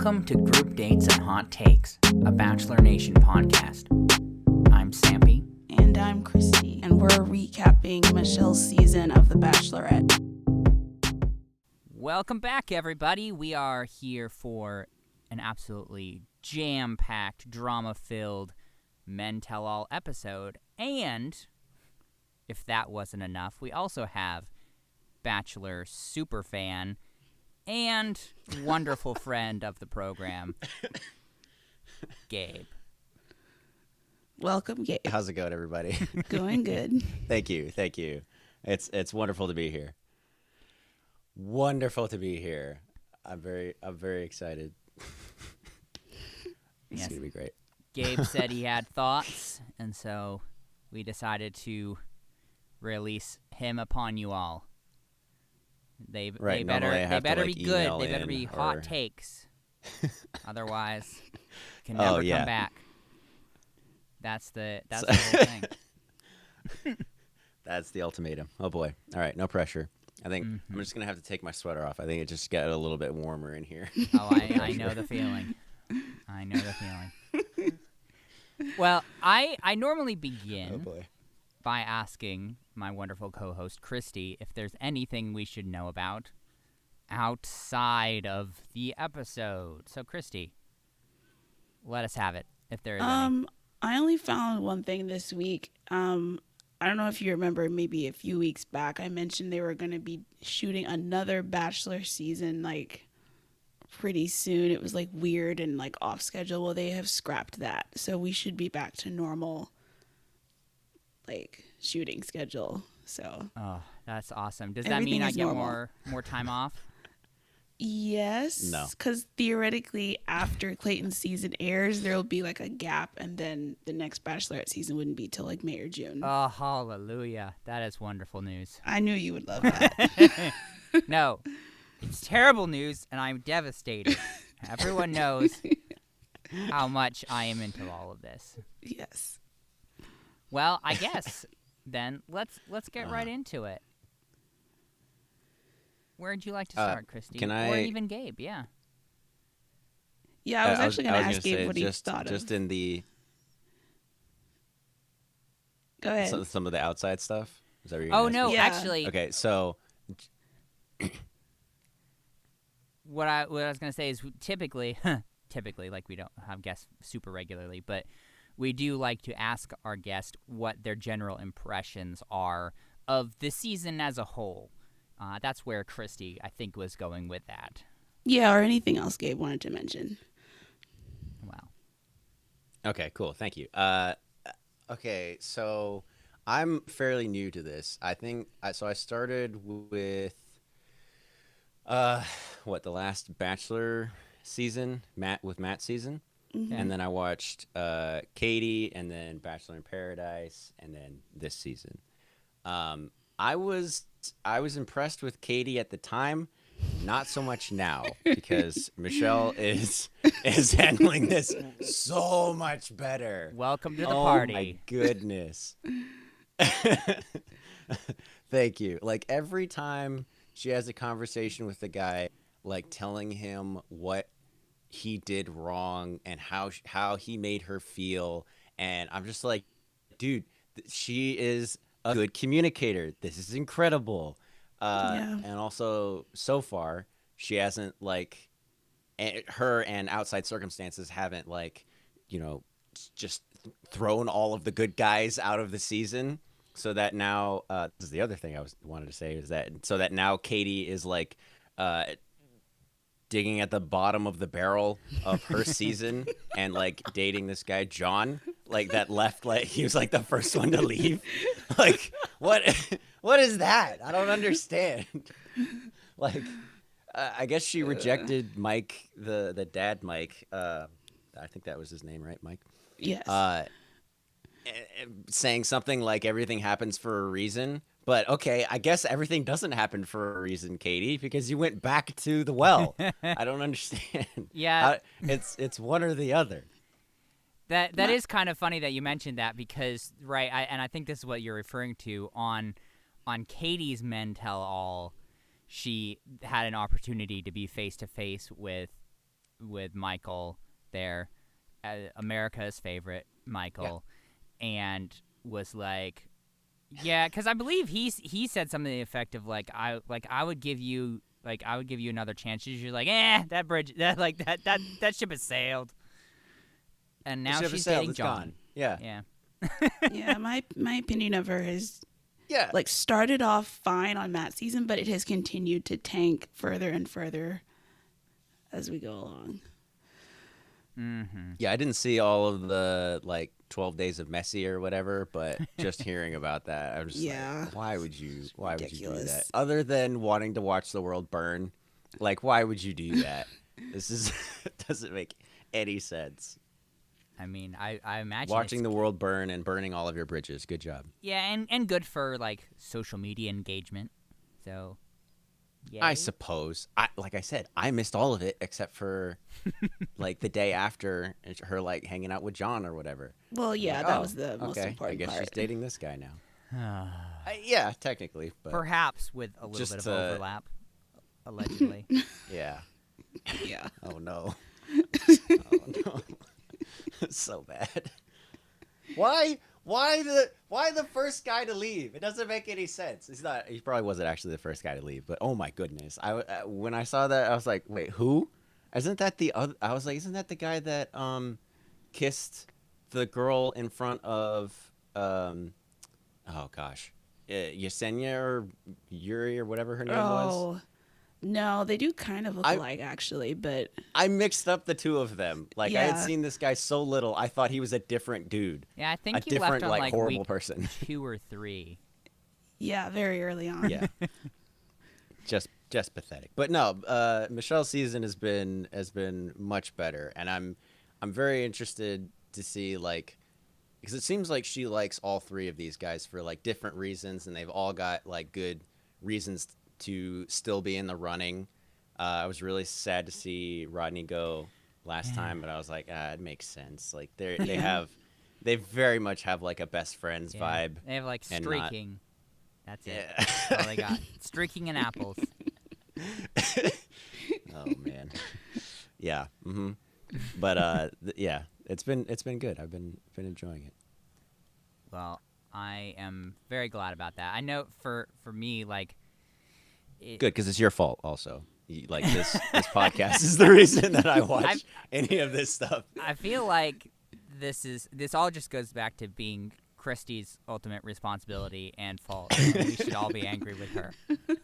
Welcome to Group Dates and Hot Takes, a Bachelor Nation podcast. I'm Sampy. And I'm Christy. And we're recapping Michelle's season of The Bachelorette. Welcome back, everybody. We are here for an absolutely jam-packed, drama-filled Men Tell All episode. And, if that wasn't enough, we also have Bachelor superfan and wonderful friend of the program, Gabe. Welcome, Gabe. How's it going, everybody? Going good. Thank you. It's wonderful to be here. Wonderful to be here. I'm very excited. It's gonna be great. Gabe said he had thoughts, and so we decided to release him upon you all. They better be good. They better be hot takes. Otherwise, can never come back. That's the whole thing. That's the ultimatum. Oh boy. All right, no pressure. I think I'm just gonna have to take my sweater off. I think it just got a little bit warmer in here. Oh, I know the feeling. I know the feeling. Well, I normally begin by asking my wonderful co-host Christy if there's anything we should know about outside of the episode. So, Christy, let us have it if there is any. I only found one thing this week. I don't know if you remember, maybe a few weeks back, I mentioned they were going to be shooting another Bachelor season, like, pretty soon. It was, like, weird and, like, off schedule. Well, they have scrapped that. So we should be back to normal, like, shooting schedule. So. Oh, that's awesome. Does that mean I get more time off? Yes. No. Because theoretically, after Clayton's season airs, there will be like a gap, and then the next Bachelorette season wouldn't be till like May or June. Oh, hallelujah. That is wonderful news. I knew you would love that. No, it's terrible news, and I'm devastated. Everyone knows how much I am into all of this. Yes. Well, I guess then let's get right into it. Where'd you like to start, Christy? Or even Gabe, yeah. Yeah, I was actually going to ask Gabe what he thought of. Just in the... Go ahead. Some of the outside stuff? Is that what you're Oh, gonna no, ask me? actually... Okay, so... What I was going to say is typically, like we don't have guests super regularly, but we do like to ask our guest what their general impressions are of the season as a whole. That's where Christy, I think, was going with that. Yeah, or anything else Gabe wanted to mention. Wow. Okay, cool. Thank you. Okay, so I'm fairly new to this. I think I started with the last Bachelor season, Matt's season, and then I watched Katie, and then Bachelor in Paradise, and then this season. I was impressed with Katie at the time, not so much now, because Michelle is handling this so much better. Welcome to the party. Oh my goodness. Thank you. Like every time she has a conversation with the guy, like telling him what he did wrong and how he made her feel, and I'm just like, dude, she is a good communicator. This is incredible. And also, so far, she hasn't, like, her and outside circumstances haven't, like, just thrown all of the good guys out of the season. So that now, this is the other thing I wanted to say, is that, so that now Katie is, like, digging at the bottom of the barrel of her season and, like, dating this guy, John, like, that left, like, he was, like, the first one to leave. Like, what is that? I don't understand. Like, I guess she rejected Mike, the dad Mike. I think that was his name, right, Mike? Yes. Saying something like everything happens for a reason. But, okay, I guess everything doesn't happen for a reason, Katie, because you went back to the well. I don't understand. Yeah. It's one or the other. That is kind of funny that you mentioned that because, right, and I think this is what you're referring to on Katie's Men Tell All. She had an opportunity to be face to face with Michael there, America's favorite Michael, and was like, yeah, because I believe he said something to the effect of like I would give you another chance. You're like, that bridge that ship has sailed, and now she's dating John. Gone. Yeah. Yeah, my opinion of her is Yeah. like started off fine on Matt's season, but it has continued to tank further and further as we go along. Mm-hmm. Yeah, I didn't see all of the 12 Days of Messy or whatever, but just hearing about that, I was just like, why would you do that? Other than wanting to watch the world burn, why would you do that? This doesn't make any sense. I mean, I imagine watching the world burn and burning all of your bridges. Good job. Yeah, and good for social media engagement. So, yeah. I suppose. Like I said, I missed all of it except for the day after her hanging out with John or whatever. Well, yeah, that was the most important part. I guess she's dating this guy now. Yeah, technically, but perhaps with a little bit of overlap, allegedly. Yeah. Yeah. Oh no. Oh no. So bad. Why the first guy to leave? It doesn't make any sense. He probably wasn't actually the first guy to leave, but oh my goodness. When I saw that, I was like, wait, who? Isn't that the other? I was like, isn't that the guy that kissed the girl in front of oh gosh, Yesenia or Yuri or whatever her name was? No, they do kind of look alike, actually, but... I mixed up the two of them. I had seen this guy so little, I thought he was a different dude. Yeah, I think he left on, horrible week person. 2 or 3. Yeah, very early on. Yeah. just pathetic. But no, Michelle's season has been much better, and I'm very interested to see, because it seems like she likes all 3 of these guys for, different reasons, and they've all got, good reasons to still be in the running. I was really sad to see Rodney go last time, but I was like, it makes sense. They very much have a best friends vibe. They have streaking. That's it. Yeah. That's all they got. Streaking and apples. Oh man. Yeah. Mm-hmm. But yeah, it's been good. I've been enjoying it. Well, I am very glad about that. I know for me, good, because it's your fault also. This podcast is the reason that I watch any of this stuff. I feel like this all just goes back to being Christy's ultimate responsibility and fault. And we should all be angry with her.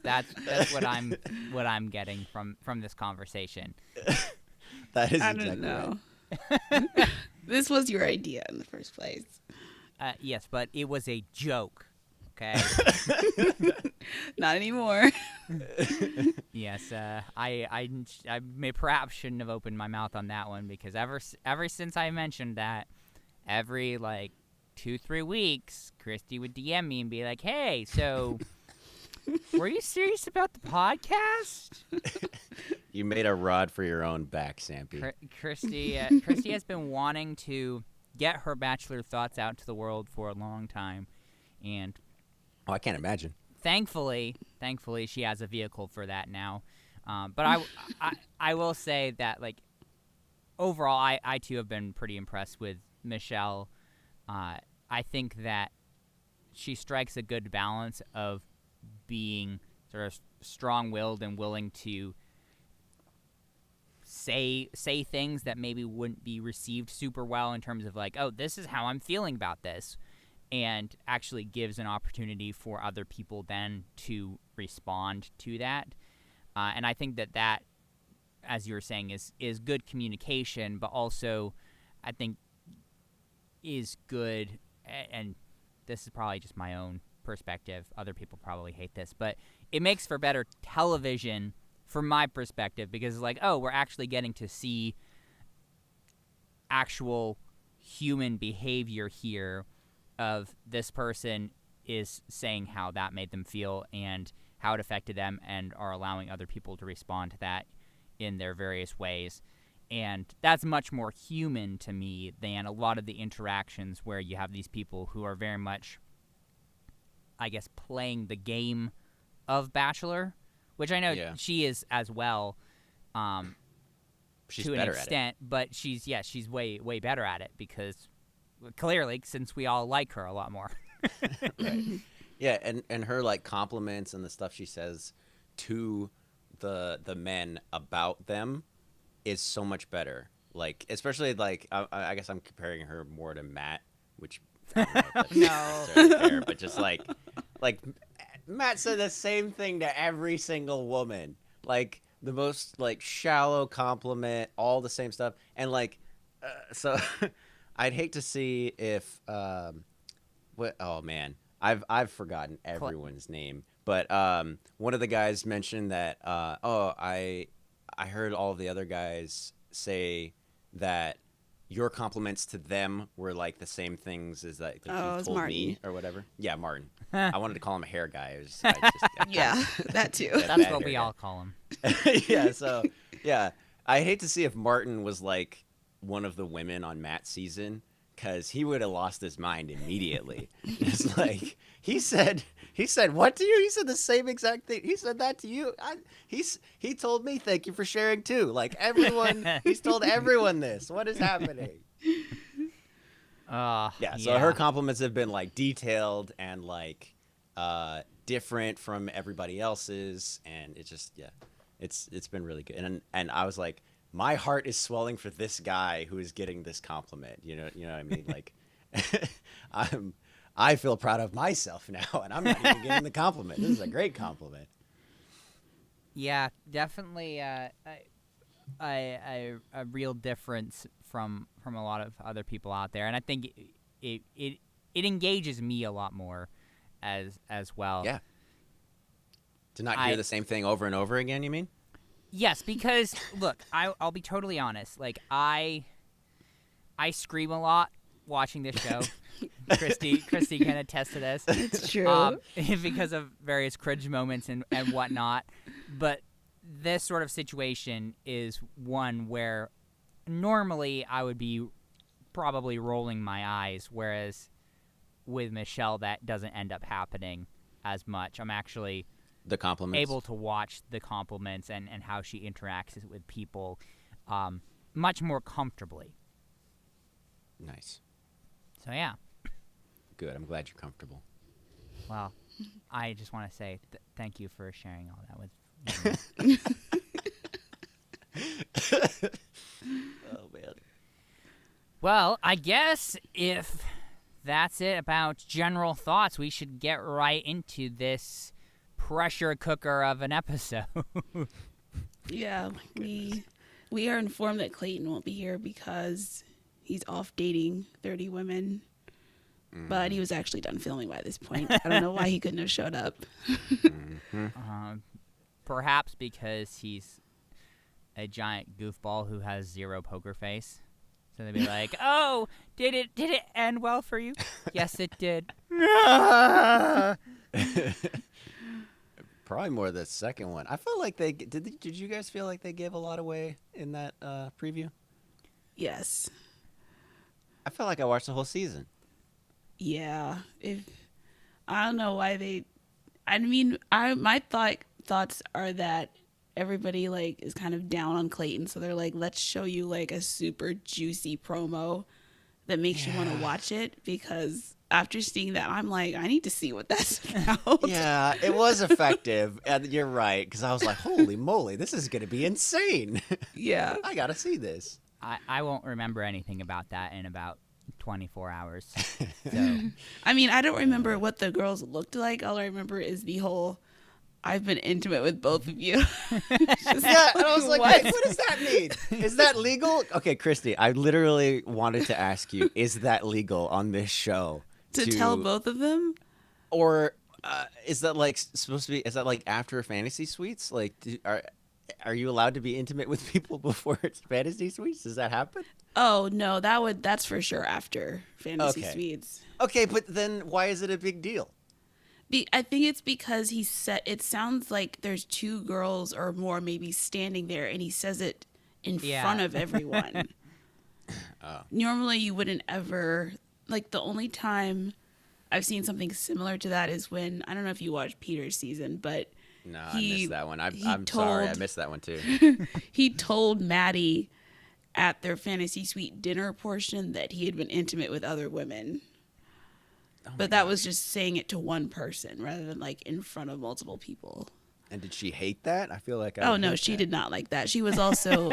That's what I'm getting from this conversation. That is I exactly don't know. right. This was your idea in the first place. Yes, but it was a joke. Okay. Not anymore. Yes, I perhaps shouldn't have opened my mouth on that one, because ever since I mentioned that, every 2-3 weeks, Christy would DM me and be like, "Hey, so were you serious about the podcast?" You made a rod for your own back, Sampy. Christy has been wanting to get her Bachelor thoughts out to the world for a long time, and I can't imagine. Thankfully, she has a vehicle for that now. But I will say that overall, I too have been pretty impressed with Michelle. I think that she strikes a good balance of being sort of strong-willed and willing to say things that maybe wouldn't be received super well in terms of oh, this is how I'm feeling about this, and actually gives an opportunity for other people then to respond to that. And I think that, as you were saying, is good communication, but also I think is good, and this is probably just my own perspective. Other people probably hate this, but it makes for better television from my perspective, because we're actually getting to see actual human behavior here of this person is saying how that made them feel and how it affected them, and are allowing other people to respond to that in their various ways. And that's much more human to me than a lot of the interactions where you have these people who are very much, I guess, playing the game of Bachelor, which I know she is as well. She's to an better at it. extent, but she's way better at it because clearly since we all like her a lot more. Right. Yeah, and her like compliments and the stuff she says to the men about them is so much better. Like especially like I guess I'm comparing her more to Matt, which I don't know if that's necessarily fair, but just like Matt said the same thing to every single woman. Like the most like shallow compliment, all the same stuff, and like so I'd hate to see if oh man, I've forgotten everyone's name, but one of the guys mentioned that I heard all the other guys say that your compliments to them were like the same things as that you told Martin. me or whatever. Yeah, Martin. I wanted to call him a hair guy. Yeah, that too. That's what we all call him. Yeah, so yeah, I hate to see if Martin was like one of the women on Matt's season, because he would have lost his mind immediately. It's like he said what to you? He said the same exact thing. He said that to you. He told me thank you for sharing too. Like everyone, he's told everyone this. What is happening? So her compliments have been like detailed and like different from everybody else's, and it's just it's been really good. And I was like, my heart is swelling for this guy who is getting this compliment. You know what I mean? Like I feel proud of myself now, and I'm not even getting the compliment. This is a great compliment. Yeah, definitely a real difference from a lot of other people out there, and I think it engages me a lot more as well. Yeah. To not hear the same thing over and over again, you mean? Yes, because look, I'll be totally honest. Like I scream a lot watching this show. Christy can attest to this. It's true. Because of various cringe moments and whatnot. But this sort of situation is one where normally I would be probably rolling my eyes, whereas with Michelle that doesn't end up happening as much. I'm actually the compliments, able to watch the compliments and how she interacts with people much more comfortably. Nice. So yeah. Good. I'm glad you're comfortable. Well, I just want to say thank you for sharing all that with me. Oh man. Well, I guess if that's it about general thoughts, we should get right into this pressure cooker of an episode. Yeah, we are informed that Clayton won't be here because he's off dating 30 women. But he was actually done filming by this point. I don't know why he couldn't have showed up. Perhaps because he's a giant goofball who has zero poker face. So they'd be like, "Oh, did it end well for you?" Yes, it did. Probably more the second one. I feel like did you guys feel like they gave a lot away in that preview? Yes. I felt like I watched the whole season. Yeah. I don't know why my thoughts are that everybody like is kind of down on Clayton, so they're like, let's show you like a super juicy promo that makes you want to watch it, because after seeing that, I'm like, I need to see what that's about. Yeah, it was effective. And you're right, because I was like, holy moly, this is going to be insane. Yeah. I got to see this. I won't remember anything about that in about 24 hours. So. I mean, I don't remember what the girls looked like. All I remember is the whole, I've been intimate with both of you. Yeah, and I was like, what? Wait, what does that mean? Is that legal? Okay, Christy, I literally wanted to ask you, is that legal on this show? To tell both of them? Or is that like supposed to be, is that like after fantasy suites? Like, are you allowed to be intimate with people before it's fantasy suites? Does that happen? Oh, no, that's for sure after fantasy suites. Okay, but then why is it a big deal? I think it's because it sounds like there's two girls or more maybe standing there, and he says it in front of everyone. Normally you wouldn't ever, like the only time I've seen something similar to that is when, I don't know if you watched Peter's season, but No, I missed that one. I'm sorry, I missed that one too. He told Maddie at their fantasy suite dinner portion that he had been intimate with other women. But that was just saying it to one person rather than like in front of multiple people. And did she hate that? I feel like Oh, no, she did not like that. She was also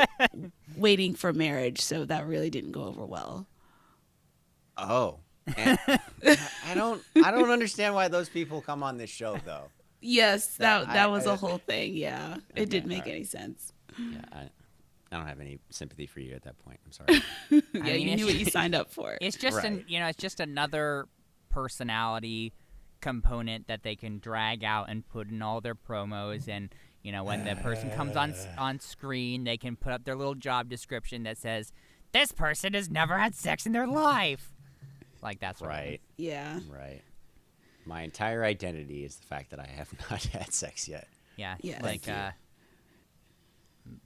waiting for marriage, so that really didn't go over well. Oh. And I don't understand why those people come on this show, though. Yes, that was a whole thing, yeah. It didn't make any sense. Yeah, I don't have any sympathy for you at that point. I'm sorry. Yeah, you knew what you signed up for. It's just it's just another personality component that they can drag out and put in all their promos, and when the person comes on screen, they can put up their little job description that says this person has never had sex in their life, like that's right. Yeah, right. My entire identity is the fact that I have not had sex yet. Yeah, like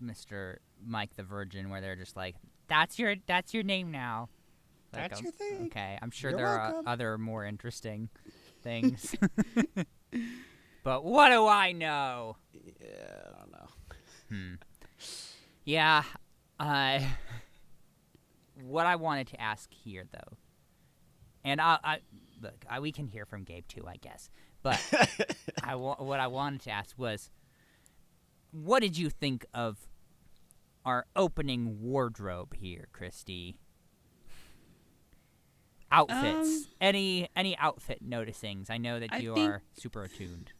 Mr. Mike the Virgin, where they're just like, that's your name now. Like, that's your thing. Okay, I'm sure You're there welcome. are other more interesting things. But what do I know? Yeah, I don't know. Yeah, what I wanted to ask here, though, and we can hear from Gabe too, I guess. But what I wanted to ask was, what did you think of our opening wardrobe here, Christy? Outfits. Any outfit noticings? I know that I you think are super attuned.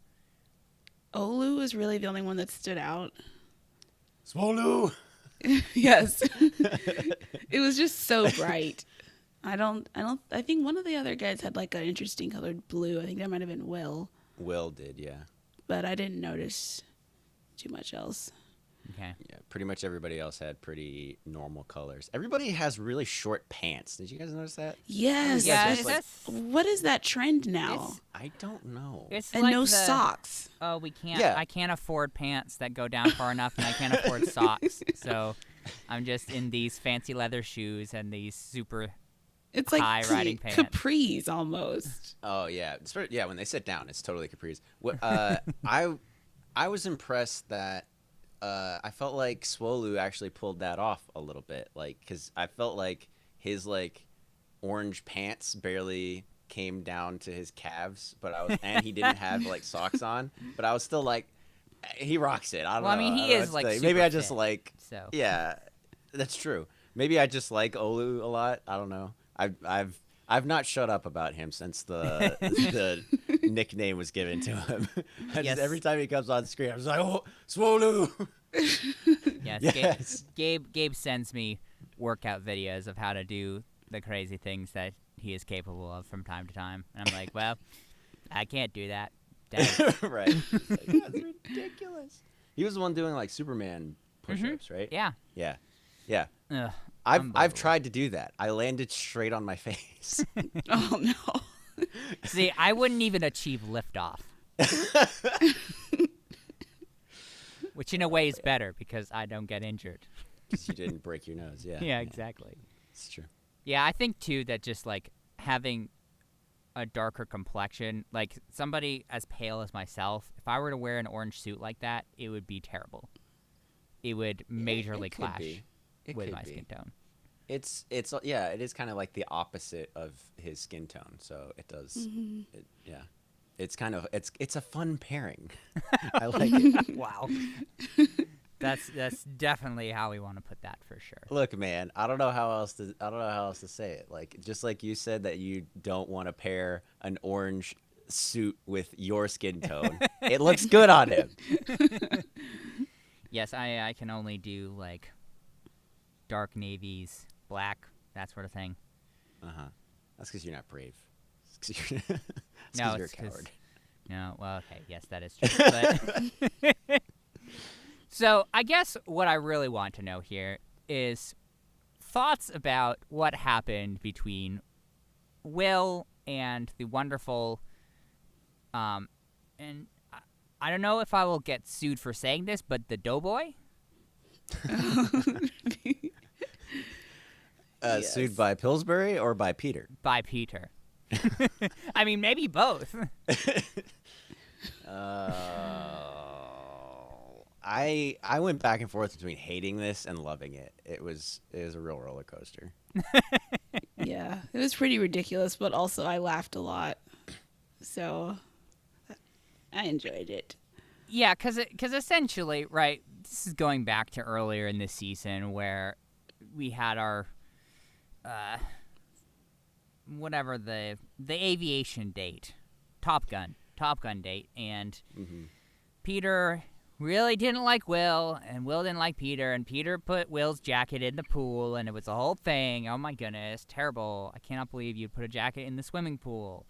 Olu was really the only one that stood out. Swolu. Yes. It was just so bright. I think one of the other guys had like an interesting colored blue. I think that might have been Will. Will did, yeah. But I didn't notice too much else. Okay. Yeah, pretty much everybody else had pretty normal colors. Everybody has really short pants. Did you guys notice that? Yes. Yeah, What is that trend now? I don't know. It's And like no socks. Oh, we can't. Yeah. I can't afford pants that go down far enough, and I can't afford socks. So I'm just in these fancy leather shoes and these super It's like high riding pants. capris almost. Oh yeah, yeah. When they sit down, it's totally capris. What I was impressed that I felt like Swolu actually pulled that off a little bit, like because I felt like his like orange pants barely came down to his calves, and he didn't have like socks on, but I was still like, he rocks it. I don't know. Well, I mean, he is like maybe super I just fit, like so. Yeah, that's true. Maybe I just like Olu a lot. I don't know. I've not shut up about him since the nickname was given to him. Yes. Every time he comes on screen, I was like, "Oh, Swolu!" Yes. Yes. Gabe sends me workout videos of how to do the crazy things that he is capable of from time to time, and I'm like, well, I can't do that. Right. It's like, that's ridiculous. He was the one doing like Superman push-ups, right? Yeah. Yeah. Yeah. Ugh, I've tried to do that. I landed straight on my face. Oh no. See, I wouldn't even achieve liftoff. Which in a way is better because I don't get injured. Because you didn't break your nose, yeah. Yeah, exactly. It's true. Yeah, I think too that just like having a darker complexion, like somebody as pale as myself, if I were to wear an orange suit like that, it would be terrible. It would majorly clash with my skin tone. It's it is kind of like the opposite of his skin tone, so it does. Yeah, it's kind of it's a fun pairing. I like it. Wow. That's definitely how we want to put that for sure. Look, man, I don't know how else to say it. Like just like you said that you don't want to pair an orange suit with your skin tone. It looks good on him. Yes, I can only do like dark navies, black, that sort of thing. That's because you're not brave. It's 'cause No, you're a it's 'cause- coward. No, well, okay, yes, that is true. But so I guess what I really want to know here is thoughts about what happened between Will and the wonderful, and I don't know if I will get sued for saying this, but the Doughboy? Yes. Sued by Pillsbury or by Peter? By Peter. I mean, maybe both. I went back and forth between hating this and loving it. It was a real roller coaster. Yeah, it was pretty ridiculous, but also I laughed a lot. So I enjoyed it. Yeah, because essentially, right, this is going back to earlier in the season where we had our, whatever the aviation date, Top Gun date, and Peter really didn't like Will, and Will didn't like Peter, and Peter put Will's jacket in the pool, and it was a whole thing. Oh my goodness, terrible. I cannot believe you put a jacket in the swimming pool.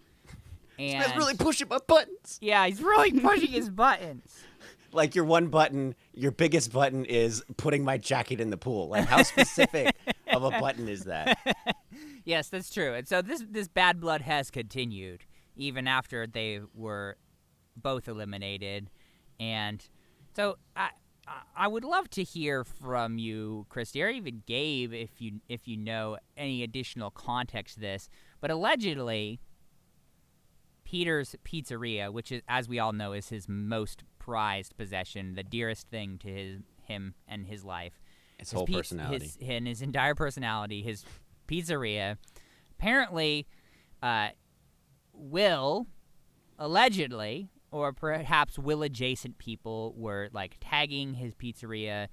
And This man's really pushing my buttons. yeah, he's really pushing his buttons. Like your one button, your biggest button is putting my jacket in the pool. Like how specific of a button is that? Yes, that's true. And so this bad blood has continued even after they were both eliminated. And so I would love to hear from you, Christy, or even Gabe, if you know any additional context to this. But allegedly, Peter's pizzeria, which is, as we all know, is his most prized possession, the dearest thing to him and his life. His whole personality. His entire personality, his pizzeria. Apparently, Will, allegedly, or perhaps Will-adjacent people were, like, tagging his pizzeria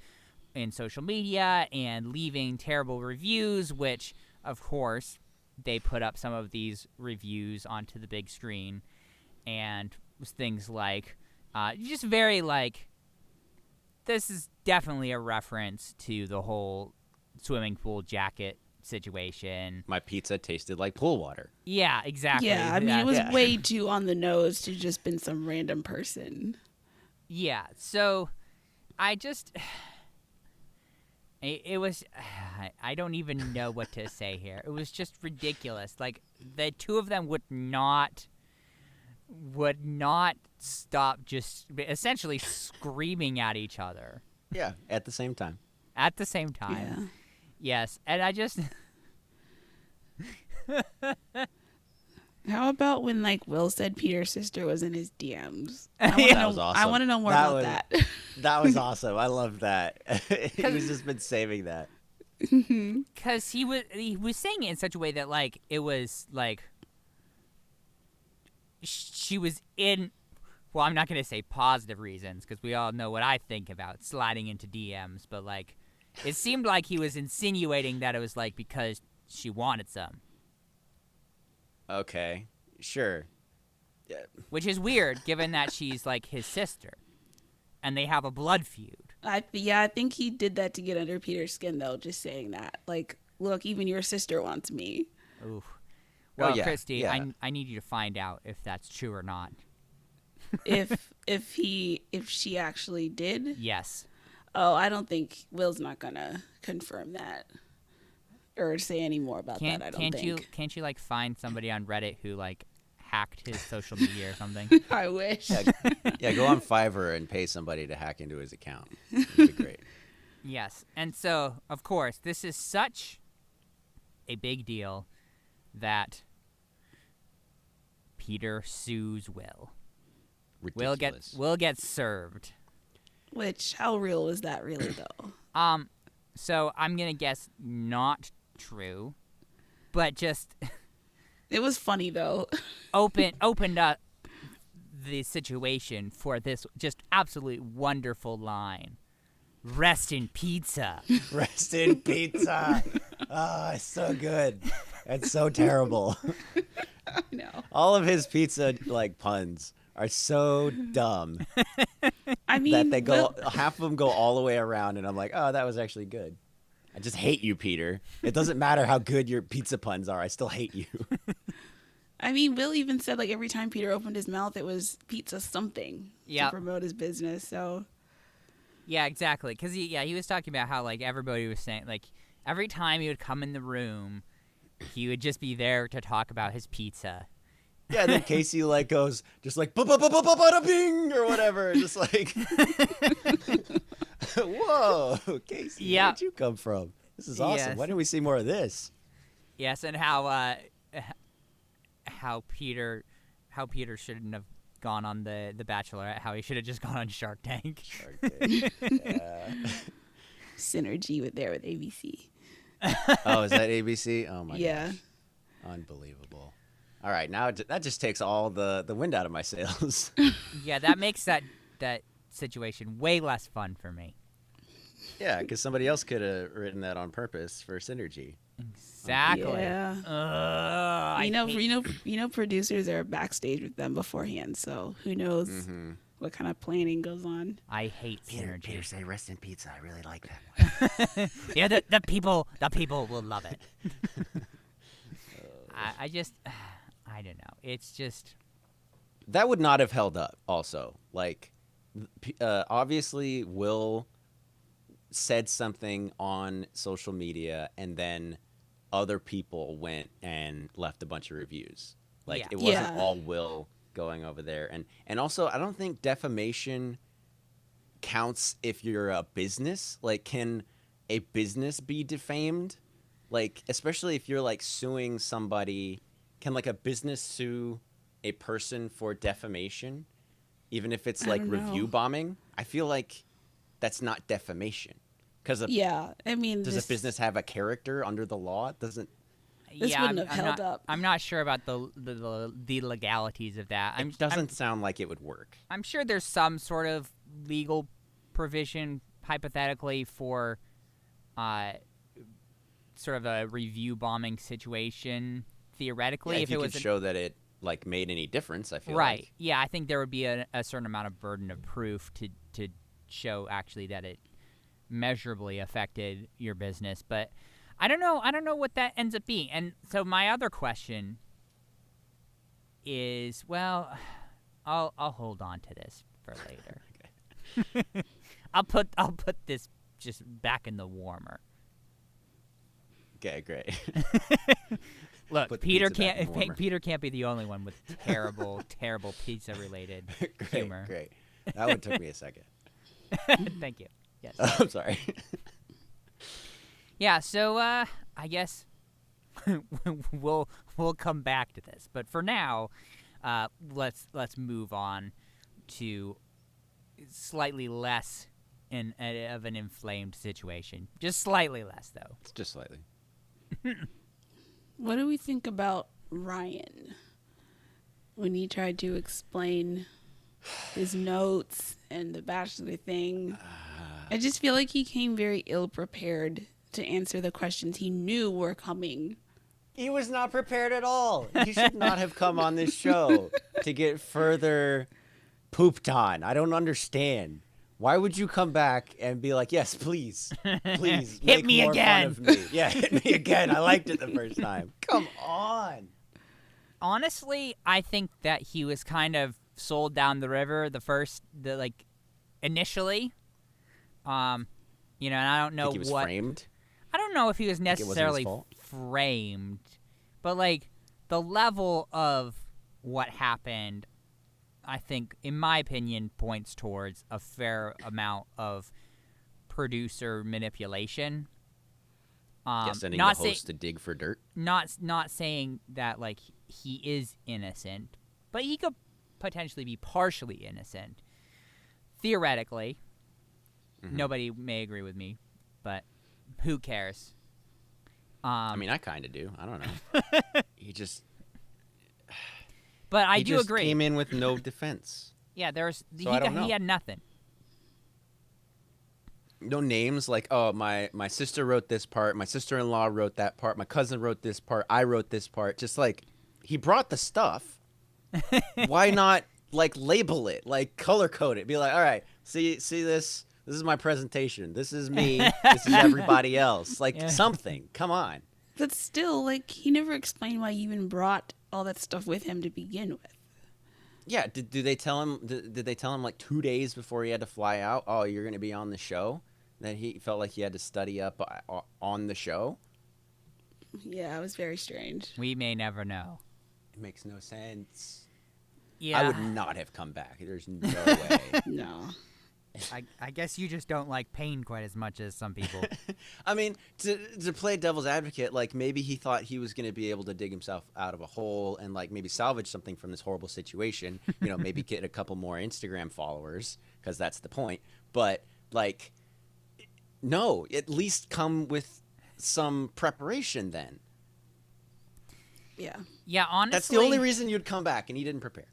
in social media and leaving terrible reviews, which, of course, they put up some of these reviews onto the big screen, and was things like, just very, like, this is definitely a reference to the whole swimming pool jacket situation. My pizza tasted like pool water. Yeah, exactly. Yeah, I mean, it was way too on the nose to just been some random person. Yeah, so I just... It was... I don't even know what to say here. It was just ridiculous. Like, the two of them would not stop just essentially screaming at each other. Yeah, at the same time. At the same time. Yeah. Yes, and I just... How about when, like, Will said Peter's sister was in his DMs? That was awesome. I want to know more about that. That was awesome. I love that. He's just been saving that. Because he was saying it in such a way that, like, it was, like, she was in... Well, I'm not going to say positive reasons, because we all know what I think about sliding into DMs, but, like, it seemed like he was insinuating that it was, like, because she wanted some. Okay, sure. Yeah. Which is weird, given that she's, like, his sister. And they have a blood feud. I think he did that to get under Peter's skin, though, just saying that. Like, look, even your sister wants me. Oof. Well, yeah, Christy, yeah. I need you to find out if that's true or not. if she actually did? Yes. Oh, I don't think Will's not gonna confirm that. Or say any more about that, I don't think. Can't you, like, find somebody on Reddit who, like, hacked his social media or something? I wish. Yeah, go on Fiverr and pay somebody to hack into his account. It'd be great. Yes, and so, of course, this is such a big deal that Peter sues Will. Ridiculous. Will get served. Which, how real was that really, though? So I'm gonna guess not true, but just It was funny, though. opened up the situation for this just absolutely wonderful line. Rest in pizza. Rest in pizza. Oh, it's so good. It's so terrible. I know. All of his pizza, like, puns are so dumb I mean, that they go, half of them go all the way around, and I'm like, oh, that was actually good. I just hate you, Peter. It doesn't matter how good your pizza puns are. I still hate you. I mean, Will even said, like, every time Peter opened his mouth, it was pizza something to promote his business. So, yeah, exactly. Because he was talking about how, like, everybody was saying, like, every time he would come in the room, he would just be there to talk about his pizza. Yeah, and then Casey, like, goes just like ba-ba-ba-ba-ba-da-bing or whatever, just like, whoa, Casey, where'd you come from? This is awesome. Yes. Why didn't we see more of this? Yes, and how Peter shouldn't have gone on the Bachelorette, how he should have just gone on Shark Tank. Shark Tank. Yeah. Synergy with ABC. Oh, is that ABC? Oh my Yeah. gosh. Unbelievable. All right, now that just takes all the wind out of my sails. Yeah, that makes that situation way less fun for me. Yeah, because somebody else could have written that on purpose for synergy. Exactly. Yeah. You know, producers are backstage with them beforehand, so who knows what kind of planning goes on. I hate synergy. Peter, say rest in pizza. I really like that one. Yeah, the people will love it. I just, I don't know. It's just That would not have held up. Also, like, obviously, Will said something on social media, and then other people went and left a bunch of reviews. Like, it wasn't all Will going over there. And also, I don't think defamation counts if you're a business. Like, can a business be defamed? Like, especially if you're, like, suing somebody, can, like, a business sue a person for defamation? Even if it's, like, review bombing? I feel like that's not defamation. Because I mean, does a business have a character under the law? It doesn't. This wouldn't have held up. I'm not sure about the legalities of that. It doesn't sound like it would work. I'm sure there's some sort of legal provision, hypothetically, for sort of a review bombing situation. Theoretically, if you could show that it like made any difference, I feel right. like. Yeah, I think there would be a certain amount of burden of proof to show actually that it measurably affected your business, but I don't know what that ends up being. And so my other question is, well, I'll hold on to this for later. Okay. I'll put this just back in the warmer. Okay, great. Look, Peter can't be the only one with terrible pizza related humor. Great. That one took me a second. Thank you. Yes. I'm sorry. Yeah, so I guess we'll come back to this, but for now, let's move on to slightly less of an inflamed situation. Just slightly less, though. Just slightly. What do we think about Ryan when he tried to explain his notes and the Bachelor thing? I just feel like he came very ill prepared to answer the questions he knew were coming. He was not prepared at all. He should not have come on this show to get further pooped on. I don't understand. Why would you come back and be like, yes, please, hit make me more again. Fun of me. Yeah, hit me again. I liked it the first time. Come on. Honestly, I think that he was kind of sold down the river initially. And I don't know he was framed. I don't know if he was necessarily framed, but like the level of what happened, I think, in my opinion, points towards a fair amount of producer manipulation. Sending the host to dig for dirt. Not saying that like he is innocent, but he could potentially be partially innocent. Theoretically, nobody may agree with me, but who cares? I mean, I kind of do. I don't know. He just. But I do agree. He came in with no defense. Yeah, he had nothing. No names like, oh, my sister wrote this part, my sister-in-law wrote that part, my cousin wrote this part, I wrote this part. Just like, he brought the stuff. Why not like label it, like color code it? Be like, all right, see this? This is my presentation. This is me. This is everybody else. Like something. Come on. But still, like, he never explained why he even brought all that stuff with him to begin with. Yeah. Did they tell him? Did they tell him like 2 days before he had to fly out? Oh, you're going to be on the show. That he felt like he had to study up on the show. Yeah, it was very strange. We may never know. It makes no sense. Yeah. I would not have come back. There's no way. No. I guess you just don't like pain quite as much as some people. I mean, to play devil's advocate, like maybe he thought he was going to be able to dig himself out of a hole and like maybe salvage something from this horrible situation. You know, maybe get a couple more Instagram followers because that's the point. But like, no, at least come with some preparation then. Yeah. Yeah, honestly. That's the only reason you'd come back, and he didn't prepare.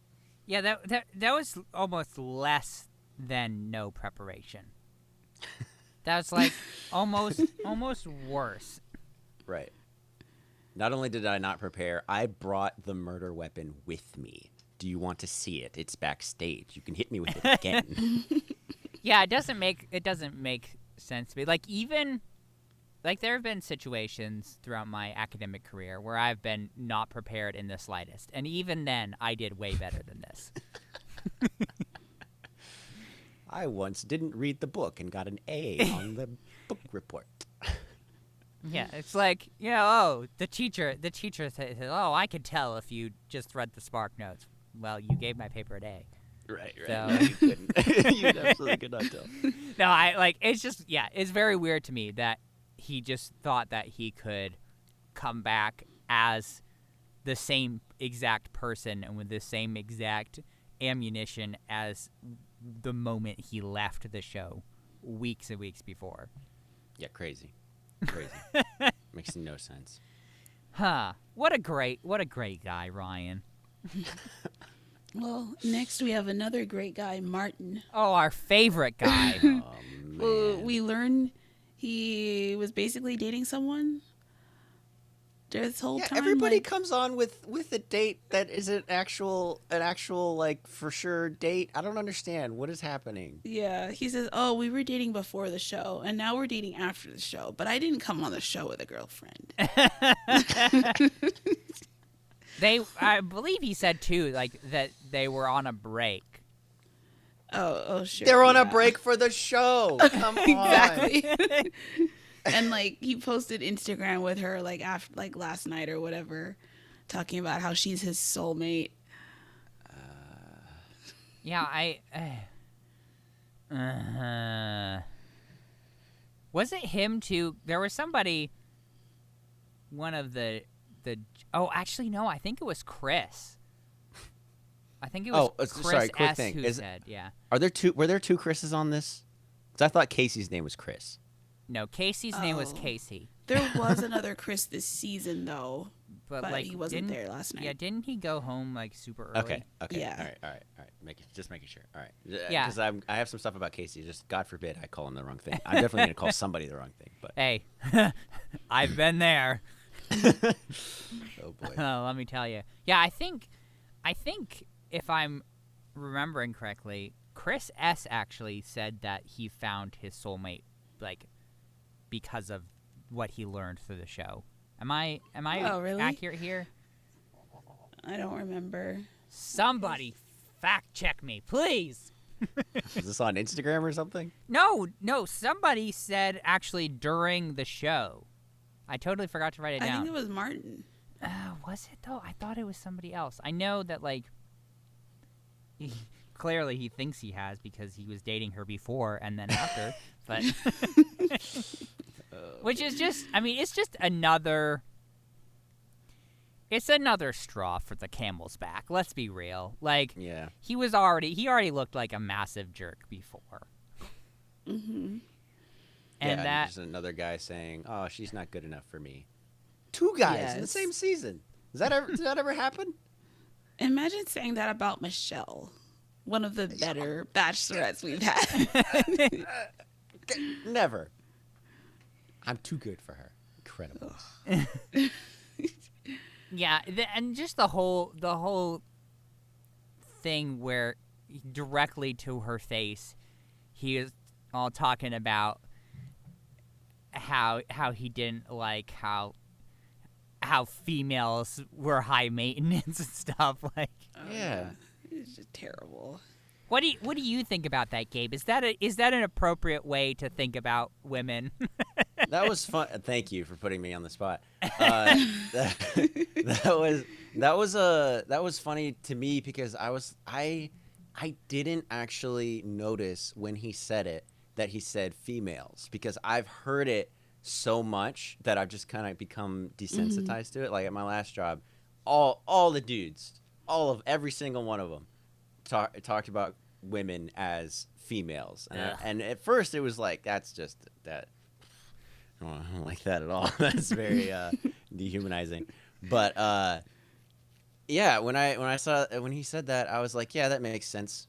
Yeah, that was almost less than no preparation. That's like almost worse. Right. Not only did I not prepare, I brought the murder weapon with me. Do you want to see it? It's backstage. You can hit me with it again. Yeah, it doesn't make sense to me. Like even like there have been situations throughout my academic career where I've been not prepared in the slightest, and even then I did way better than this. I once didn't read the book and got an A on the book report. Yeah, it's like, oh, the teacher said, oh, I could tell if you just read the Spark Notes. Well, you gave my paper an A. Right. So. No, you couldn't. You absolutely could not tell. No, it's just, it's very weird to me that he just thought that he could come back as the same exact person and with the same exact ammunition as the moment he left the show weeks and weeks before. Yeah, crazy. Makes no sense. Huh. What a great guy, Ryan. Well, next we have another great guy, Martin. Oh, our favorite guy. Oh, man. Well, we learned he was basically dating someone this whole time. Everybody like, comes on with a date that is an actual like for sure date. I don't understand what is happening. Yeah, he says, "Oh, we were dating before the show, and now we're dating after the show. But I didn't come on the show with a girlfriend." I believe he said too, like that they were on a break. Oh, sure. They're on a break for the show. Come on. Exactly. And like he posted Instagram with her like after like last night or whatever, talking about how she's his soulmate. Yeah, was it him too? There was somebody. One of the. Oh, actually, no. I think it was Chris. I think it was Chris sorry, quick S. thing. who said, yeah. Were there two Chris's on this? Because I thought Casey's name was Chris. No, Casey's name was Casey. There was another Chris this season though, but like he wasn't there last night. Yeah, didn't he go home like super early? Okay. Yeah. All right. Just making sure. All right. Yeah. Because I have some stuff about Casey. Just God forbid I call him the wrong thing. I'm definitely going to call somebody the wrong thing. But Hey, I've been there. Oh boy. Let me tell you. Yeah, I think if I'm remembering correctly, Chris S. actually said that he found his soulmate like because of what he learned through the show. Am I really? accurate here? I don't remember. Somebody fact check me, please. Is this on Instagram or something? No, somebody said actually during the show. I totally forgot to write it down. I think it was Martin. Was it though? I thought it was somebody else. I know that like clearly he thinks he has because he was dating her before and then after, but which is just, I mean, it's just another straw for the camel's back. Let's be real. Like, Yeah. he already looked like a massive jerk before. Mm-hmm. And yeah, that just another guy saying, "Oh, she's not good enough for me." Two guys in the Yes. same season. Did that ever happen? Imagine saying that about Michelle, one of the better bachelorettes we've had. Never. I'm too good for her. Incredible. Yeah, and just the whole thing where directly to her face, he is all talking about how he didn't like how females were high maintenance and stuff like. Yeah. It's just terrible. What do you think about that, Gabe? Is that an appropriate way to think about women? That was fun. Thank you for putting me on the spot. That was funny to me because I I didn't actually notice when he said it that he said females, because I've heard it so much that I've just kind of become desensitized to it. Like at my last job, all the dudes, every single one of them talked about women as females. And at first it was like, that's just that. I don't like that at all. That's very dehumanizing. But yeah, when he said that, I was like, yeah, that makes sense.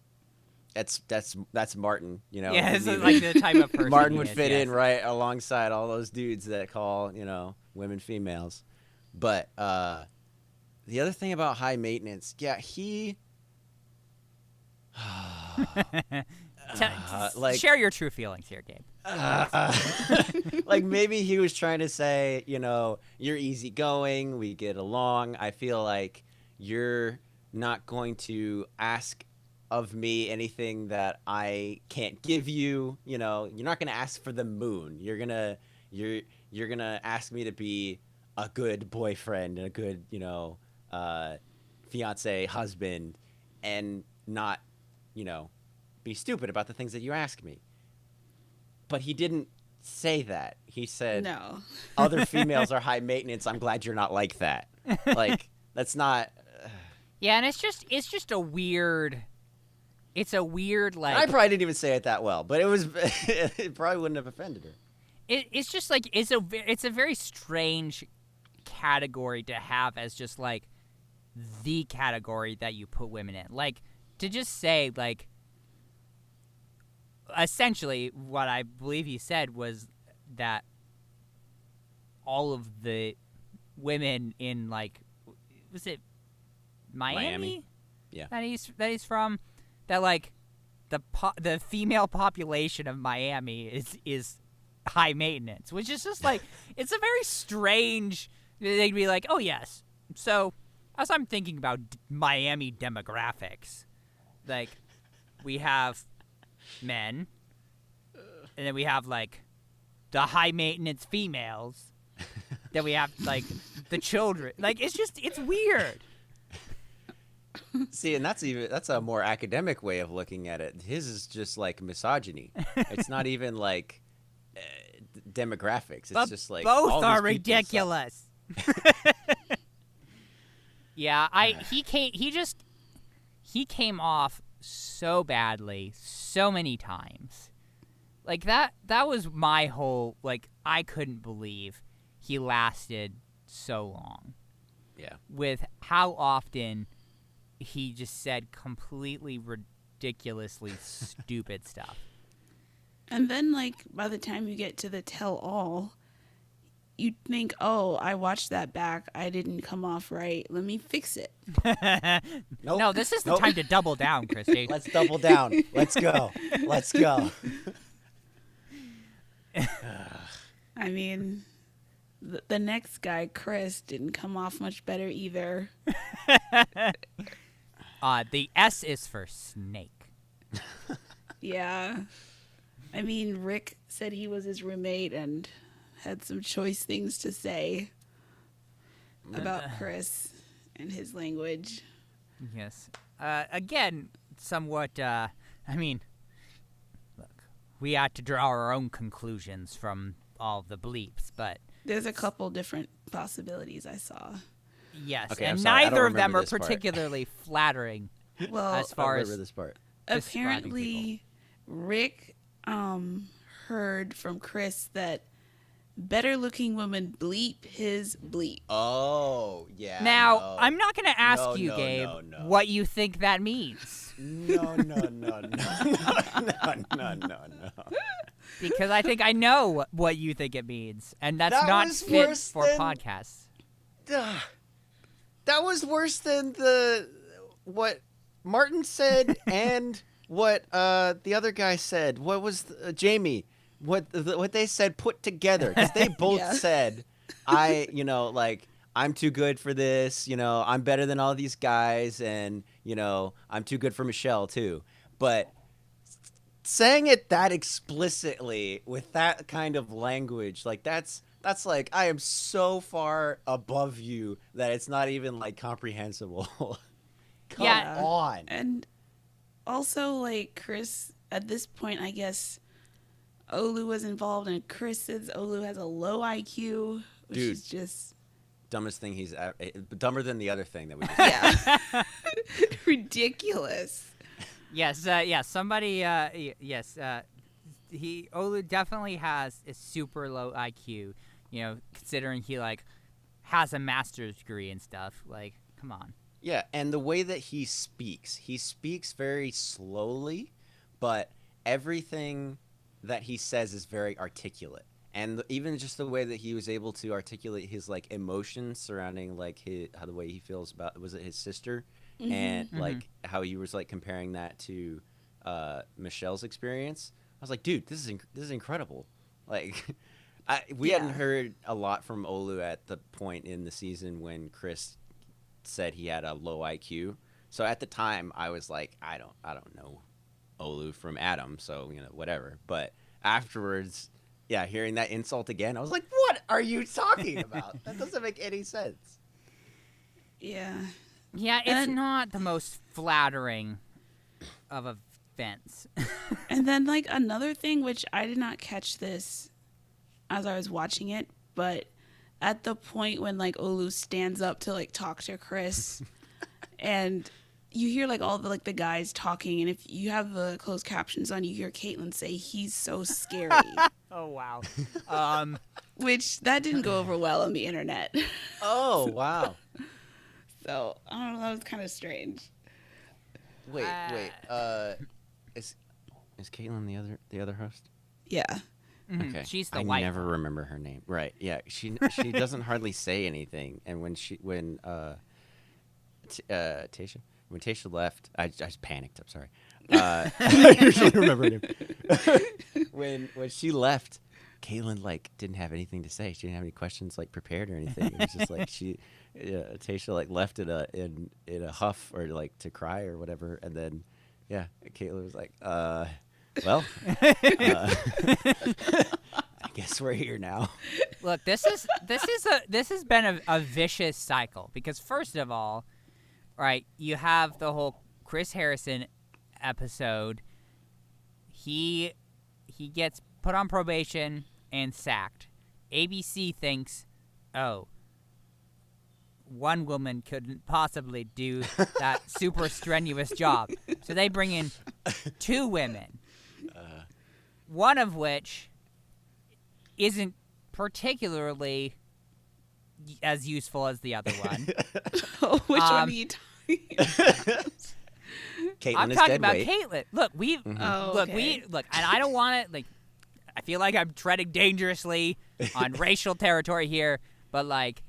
That's Martin, you know. Yeah, this is like the type of person Martin he would is, fit yes. in right alongside all those dudes that call, you know, women females. But the other thing about high maintenance, yeah, he like, share your true feelings here, Gabe. like maybe he was trying to say, you know, you're easygoing, we get along. I feel like you're not going to ask of me anything that I can't give you. You know, you're not going to ask for the moon. You're gonna ask me to be a good boyfriend and a good, you know, fiance, husband, and not, you know, be stupid about the things that you ask me. But he didn't say that. He said, No. Other females are high maintenance. I'm glad you're not like that. Like, that's not. Yeah, and it's just a weird. It's a weird, like. I probably didn't even say it that well, but it was. It probably wouldn't have offended her. It's just like it's a very strange category to have as just like the category that you put women in. Like, to just say, like, essentially what I believe he said was that all of the women in, like, was it Miami? Yeah. That he's from, that like the female population of Miami is high maintenance, which is just like, it's a very strange. They'd be like, oh yes. So as I'm thinking about Miami demographics, like, we have men, and then we have like the high maintenance females. Then we have like the children. Like, it's weird. See, and that's a more academic way of looking at it. His is just like misogyny. It's not even like demographics. It's But just like both all are these people ridiculous. Yeah, he came off so badly so many times. Like, that was my whole, like, I couldn't believe he lasted so long. Yeah. With how often he just said completely ridiculously stupid stuff. And then, like, by the time you get to the tell-all, you think, oh, I watched that back. I didn't come off right. Let me fix it. Nope. No, this is the time to double down, Christy. Let's double down. Let's go. Let's go. I mean, the next guy, Chris, didn't come off much better either. The S is for snake. Yeah. I mean, Rick said he was his roommate and had some choice things to say about Chris and his language. Yes. Again, somewhat, I mean, look, we had to draw our own conclusions from all the bleeps, but... There's a couple different possibilities I saw. Yes, Okay, and I'm sorry, I don't neither of them remember are this part. particularly flattering Well, as far I as... remember this part. describing people. apparently, Rick heard from Chris that better-looking women bleep his bleep. Oh, yeah. Now, no. I'm not going to ask No, you, no, Gabe, no. what you think that means. No. Because I think I know what you think it means, and that's That not was fit worse for than- podcasts. That was worse than what Martin said and what the other guy said. What was Jamie? What they said put together, because they both Yeah. said, I'm too good for this. You know, I'm better than all these guys, and you know, I'm too good for Michelle too. But saying it that explicitly with that kind of language, like that's like, I am so far above you that it's not even like comprehensible. Come Yeah. on. And also, like, Chris, at this point, I guess Olu was involved, and Chris says Olu has a low IQ, which Dude. is just... Dumbest thing dumber than the other thing that we just Yeah. Ridiculous. Yes, somebody, yes, Olu definitely has a super low IQ, considering he, like, has a master's degree and stuff. Like, come on. Yeah, and the way that he speaks very slowly, but everything that he says is very articulate. And even just the way that he was able to articulate his, like, emotions surrounding, like, how the way he feels about, was it his sister? Mm-hmm. And, like, how he was, like, comparing that to Michelle's experience. I was like, dude, this is incredible. Like, we hadn't heard a lot from Olu at the point in the season when Chris said he had a low IQ. So at the time, I was like, I don't know Olu from Adam, so, whatever. But afterwards... Yeah, hearing that insult again, I was like, what are you talking about? That doesn't make any sense. Yeah. Yeah, it's not the most flattering of events. And then, like, another thing, which I did not catch this as I was watching it, but at the point when, like, Olu stands up to, like, talk to Chris, and you hear, like, all the, like, the guys talking, and if you have the closed captions on, you hear Caitlin say, "He's so scary." Oh, wow. Which, that didn't go over well on the internet. Oh, wow. So, I don't know, that was kind of strange. Wait. Is Caitlin the other host? Yeah. Mm-hmm. Okay. She's the I white never one. remember her name. Right. Yeah. She doesn't hardly say anything. And when Tasha left, I just panicked. I'm sorry. I usually remember her name. when she left, Caitlin, like, didn't have anything to say. She didn't have any questions, like, prepared or anything. It was just like Tasha, like, left in a huff, or, like, to cry or whatever. And then, yeah, Caitlin was like, well, I guess we're here now. Look, this has been a vicious cycle, because first of all, right, you have the whole Chris Harrison episode. He gets put on probation and sacked. ABC thinks, oh, one woman couldn't possibly do that super strenuous job, so they bring in two women, one of which isn't particularly as useful as the other one. Oh, which one are you talking about? Caitlin I'm is talking dead about weight. Caitlin. Look, look, and I don't want to, like, I feel like I'm treading dangerously on racial territory here, but, like,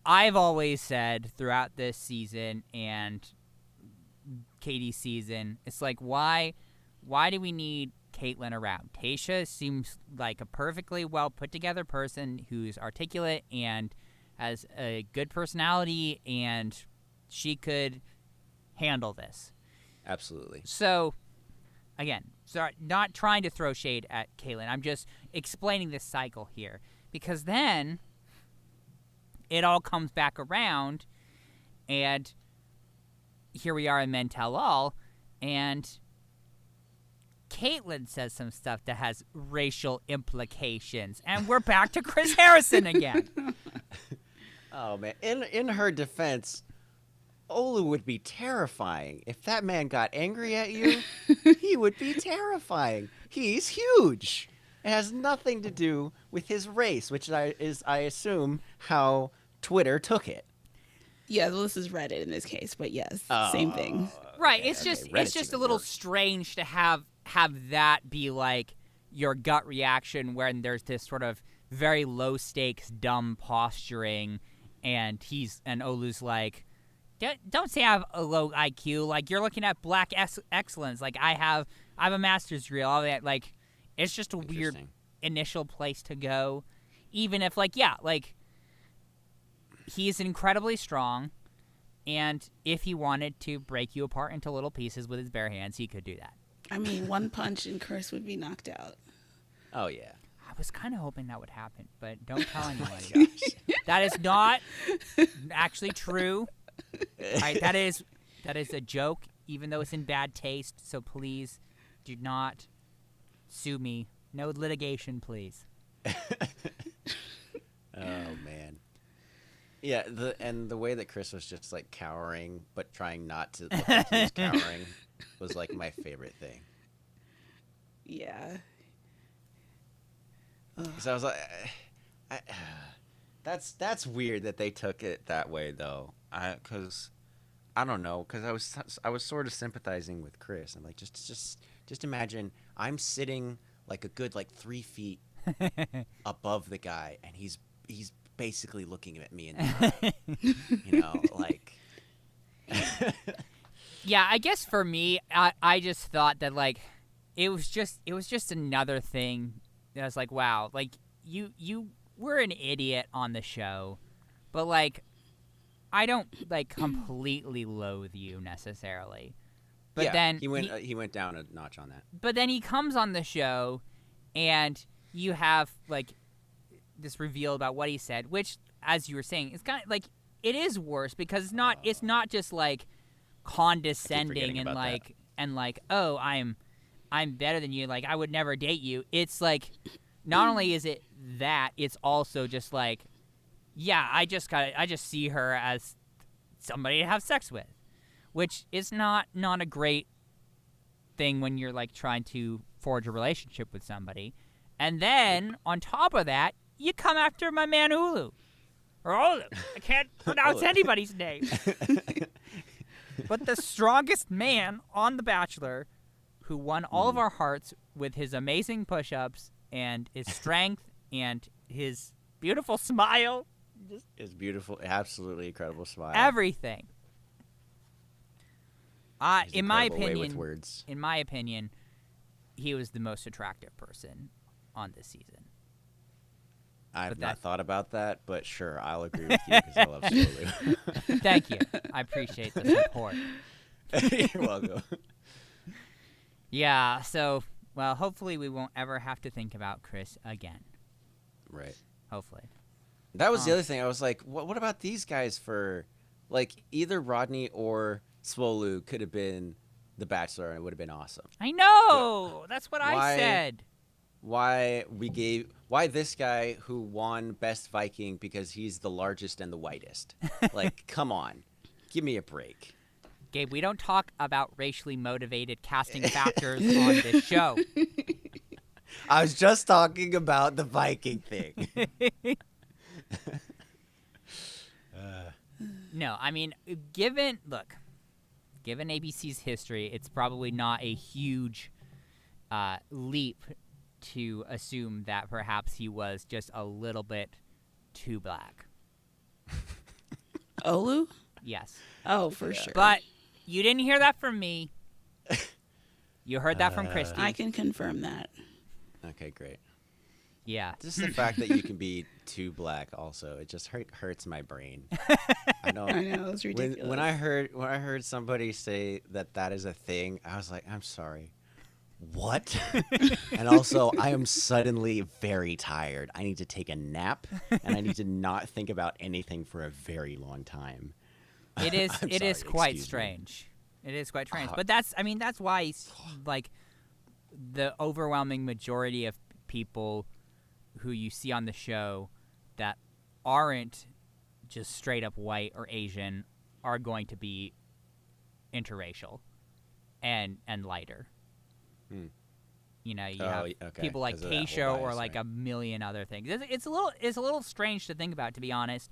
I've always said throughout this season and Katie's season, it's like, why do we need Caitlin around? Tasha seems like a perfectly well put together person who's articulate and has a good personality, and she could handle this. Absolutely. So, again, sorry, not trying to throw shade at Caitlin. I'm just explaining this cycle here, because then it all comes back around, and here we are in Men Tell All, and Caitlin says some stuff that has racial implications, and we're back to Chris Harrison again. Oh, man. In her defense, Olu would be terrifying. If that man got angry at you, he would be terrifying. He's huge. It has nothing to do with his race, which is, I assume, how Twitter took it. Yeah, well, this is Reddit in this case, but yes, same thing. Right. Okay, It's just Reddit's a little worse. strange to have that be like your gut reaction when there's this sort of very low stakes dumb posturing, and Olu's like, don't say I have a low IQ. Like, you're looking at black excellence. Like, I have a master's degree. All that. Like, it's just a weird initial place to go. Even if, like, yeah, like, he's incredibly strong, and if he wanted to break you apart into little pieces with his bare hands, he could do that. I mean, one punch and Chris would be knocked out. Oh, yeah. I was kind of hoping that would happen, but don't tell anyone. That is not actually true. Right, that is a joke. even though it's in bad taste. So please do not sue me. No litigation, please. Oh man. Yeah, the way that Chris was just like cowering, but trying not to look like he was cowering, was like my favorite thing. Yeah. So I was like, that's weird that they took it that way though. Because I don't know, because I was sort of sympathizing with Chris. I'm like, just imagine I'm sitting like a good like 3 feet above the guy, and he's basically looking at me in the eye. You know, like. Yeah, I guess for me, I just thought that like it was just another thing. I was like, wow, like you were an idiot on the show, but like I don't like completely loathe you necessarily. But yeah, then he went down a notch on that. But then he comes on the show, and you have like this reveal about what he said, which, as you were saying, it's kind of like it is worse because it's not just like condescending and like oh I'm better than you, like I would never date you. It's like not only is it that, it's also just like, yeah, I just see her as somebody to have sex with, which is not a great thing when you're like trying to forge a relationship with somebody. And then on top of that, you come after my man Ulu. Or Olu. I can't pronounce anybody's name. But the strongest man on The Bachelor, who won all of our hearts with his amazing push-ups and his strength and his beautiful smile. His beautiful, absolutely incredible smile. Everything. In my opinion, he was the most attractive person on this season. I've not thought about that, but sure, I'll agree with you because I love Solu. Thank you. I appreciate the support. You're welcome. Yeah, so, well, hopefully we won't ever have to think about Chris again. Right. Hopefully. That was the other thing. I was like, what about these guys for, like, either Rodney or Swolu could have been The Bachelor, and it would have been awesome. I know! That's what I said. Why this guy who won Best Viking because he's the largest and the whitest? Like, come on. Give me a break. Gabe, we don't talk about racially motivated casting factors on this show. I was just talking about the Viking thing. No, I mean, given ABC's history, it's probably not a huge leap to assume that perhaps he was just a little bit too black. Olu? Yes. Oh, for sure. But you didn't hear that from me. You heard that from Christy. I can confirm that. Okay, great. Yeah. Just the fact that you can be too black also, it just hurts my brain. I know it's ridiculous. When I heard somebody say that is a thing, I was like, I'm sorry. What? And also, I am suddenly very tired. I need to take a nap, and I need to not think about anything for a very long time. It is quite strange. It is quite strange. But that's why, like, the overwhelming majority of people who you see on the show that aren't just straight up white or Asian are going to be interracial and lighter. You know, you have people like Keisha or like a million other things. It's a little strange to think about, to be honest,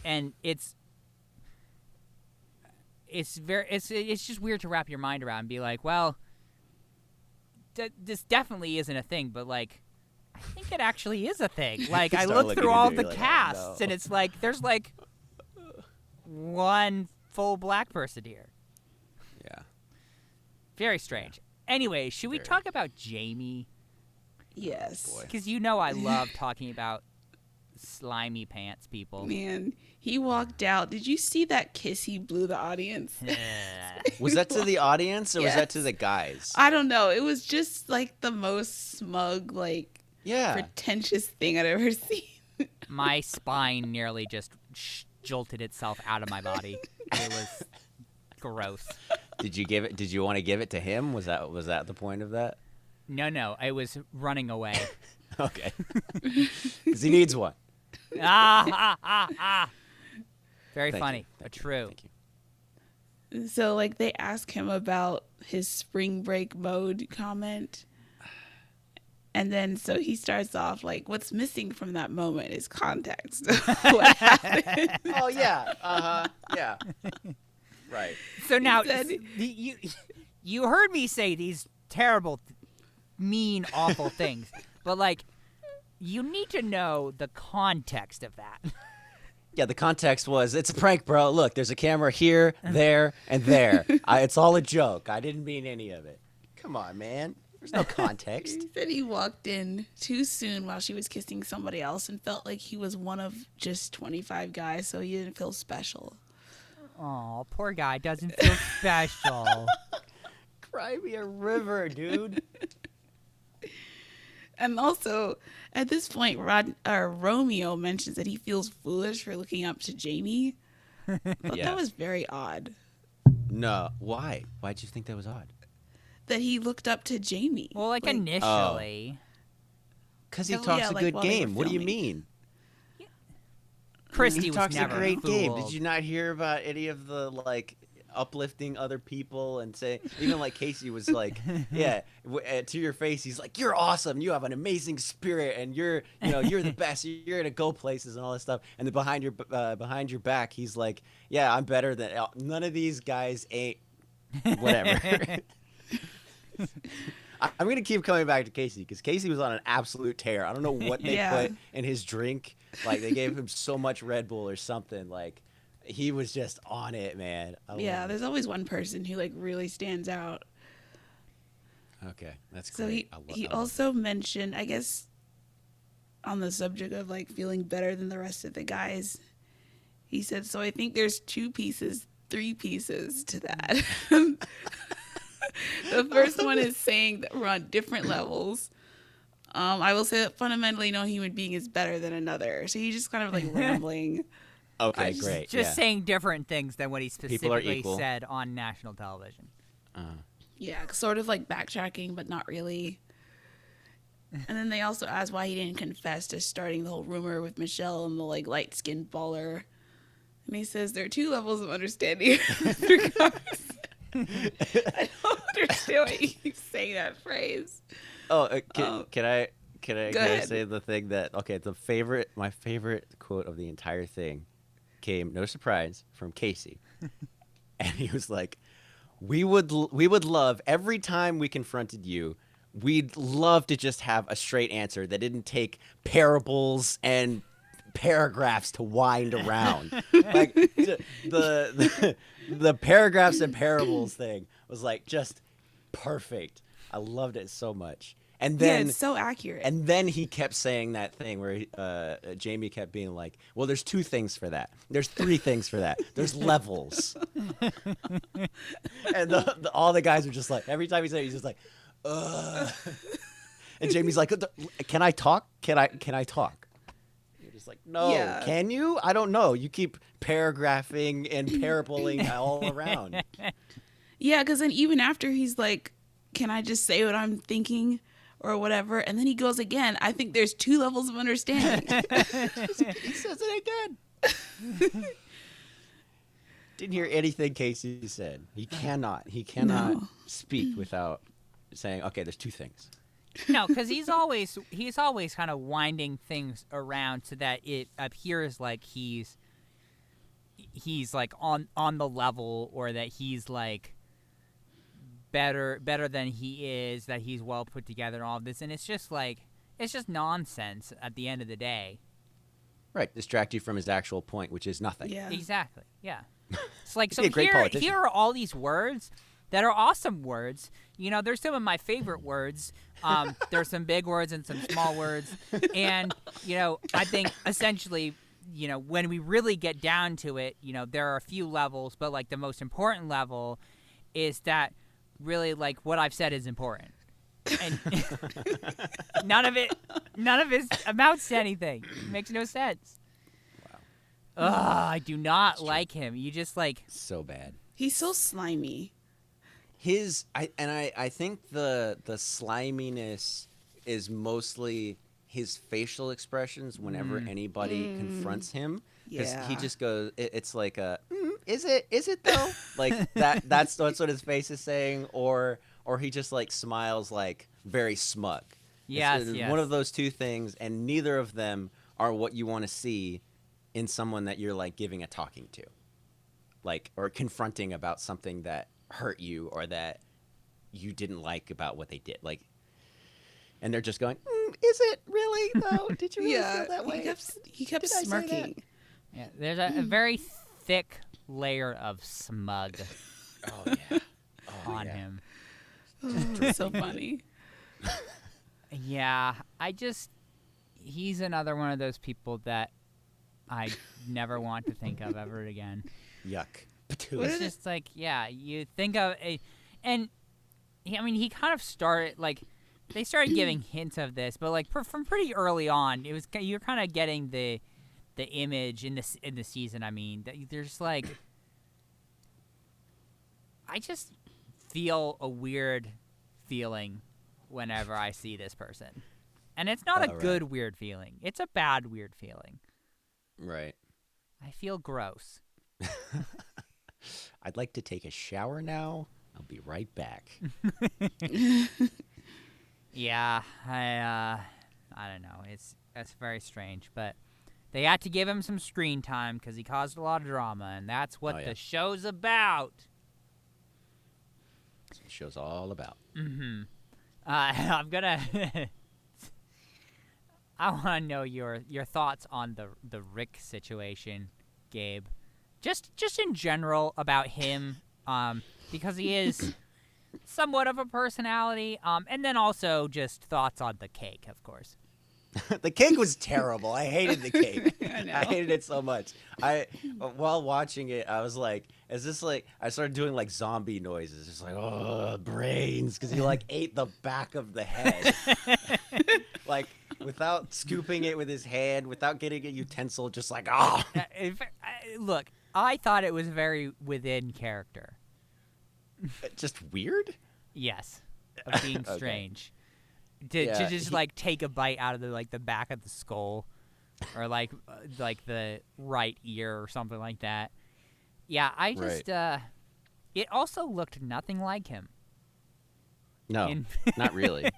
and it's just weird to wrap your mind around and be like, well, this definitely isn't a thing, but like, I think it actually is a thing. Like, I look through all the casts, and it's like there's like one full black person here. Yeah. Very strange. Anyway, should we talk about Jamie? Yes. Because you know I love talking about slimy pants people. Man, he walked out. Did you see that kiss he blew the audience? Was that to the audience or Yes. was that to the guys? I don't know. It was just like the most smug, like, pretentious thing I'd ever seen. My spine nearly just jolted itself out of my body. It was gross. Did you want to give it to him? Was that the point of that? No, I was running away. Okay. Because he needs one. Very Thank funny, you. but true. Thank you. So like they ask him about his spring break mode comment. And then so he starts off like, what's missing from that moment is context. What happened? Oh yeah. Yeah. Right. So now said- you heard me say these terrible, mean, awful things, but like you need to know the context of that. Yeah, the context was, it's a prank, bro. Look, there's a camera here, there, and there. It's all a joke. I didn't mean any of it. Come on, man. There's no context. He said he walked in too soon while she was kissing somebody else and felt like he was one of just 25 guys, so he didn't feel special. Oh, poor guy doesn't feel special. Cry me a river, dude. And also, at this point, Romeo mentions that he feels foolish for looking up to Jamie. I thought Yeah. that was very odd. No. Why? Why'd you think that was odd? That he looked up to Jamie. Well, like initially, Because he Oh, talks yeah, a like, good while they were game. What do you filming. mean? Christy he was talks never a great game. fooled. Did you not hear about any of the like uplifting other people and say, even like Casey was like, yeah, to your face, he's like, you're awesome, you have an amazing spirit, and you're the best, you're gonna go places and all this stuff. And then behind your back, he's like, yeah, I'm better than none of these guys ain't whatever. I'm gonna keep coming back to Casey because Casey was on an absolute tear. I don't know what they put in his drink. Like they gave him so much Red Bull or something. Like he was just on it, man. Yeah, there's always one person who like really stands out. Okay, that's So great. he also mentioned, I guess, on the subject of like feeling better than the rest of the guys, he said, so I think there's 3 pieces to that. The first one is saying that we're on different levels. I will say that fundamentally no human being is better than another. So he's just kind of like rambling. Okay, great. Just saying different things than what he People are specifically equal. said on national television. Yeah, sort of like backtracking, but not really. And then they also asked why he didn't confess to starting the whole rumor with Michelle and the like light-skinned baller. And he says there are 2 levels of understanding with regards. I don't understand why you keep saying that phrase. Oh, can I ahead. say the thing that my favorite quote of the entire thing came, no surprise, from Casey, and he was like, "We would love every time we confronted you, we'd love to just have a straight answer that didn't take parables and paragraphs to wind around." Like the paragraphs and parables thing was like just perfect. I loved it so much. And then it's so accurate. And then he kept saying that thing where Jamie kept being like, well, there's 2 things for that. There's 3 things for that. There's levels. And all the guys were just like, every time he said it, he's just like, ugh. And Jamie's like, can I talk? Can I talk? You're just like, no, Can you? I don't know. You keep paragraphing and paraboling all around. Yeah, because then even after he's like, can I just say what I'm thinking or whatever? And then he goes again, I think there's 2 levels of understanding. He says it again. Didn't hear anything Casey said. He cannot speak without saying, okay, there's 2 things. No, because he's always kind of winding things around so that it appears like he's like on the level, or that he's like better than he is, that he's well put together and all of this, and it's just nonsense at the end of the day. Right, distract you from his actual point, which is nothing. Yeah. Exactly. Yeah. It's like, so Be a great politician. here are all these words that are awesome words. You know, there's some of my favorite words. There's some big words and some small words. And, you know, I think essentially, you know, when we really get down to it, you know, there are a few levels, but like the most important level is that really like what I've said is important. And none of it amounts to anything. It makes no sense. Wow. I do not like him. You just like, so bad. He's so slimy. I think the sliminess is mostly his facial expressions whenever anybody confronts him, because he just goes, it's like a is it though, like that's what his face is saying, or he just like smiles like very smug. Yes, it's yes. One of those two things, and neither of them are what you want to see in someone that you're like giving a talking to, like, or confronting about something that hurt you or that you didn't like about what they did, like, and they're just going, is it really though? Did you really feel that way? He kept smirking. Yeah, there's a very thick layer of smug on him. Oh, so funny. Yeah, he's another one of those people that I never want to think of ever again. Yuck. It's just like, yeah, you think of it, and he kind of started, like, they started giving hints of this, but like from pretty early on, you're kind of getting the image in the season. I mean, that there's like, I just feel a weird feeling whenever I see this person, and it's not a good weird feeling. It's a bad weird feeling. Right. I feel gross. I'd like to take a shower now. I'll be right back. Yeah, I don't know. That's very strange, but they had to give him some screen time because he caused a lot of drama, and that's what the show's about. That's what the show's all about. Mm-hmm. I'm gonna. I want to know your thoughts on the Rick situation, Gabe. Just in general about him, because he is somewhat of a personality, and then also just thoughts on the cake, of course. The cake was terrible. I hated the cake. I know. I hated it so much. While watching it, I was like, is this like, I started doing like zombie noises. Just like, oh, brains. Because he like ate the back of the head. Like, without scooping it with his hand, without getting a utensil, just like, oh. Look, I thought it was very within character. Just weird? Yes. Of being Okay. strange. To just like take a bite out of the back of the skull, or like the right ear or something like that. Yeah, I just it also looked nothing like him. No, not really.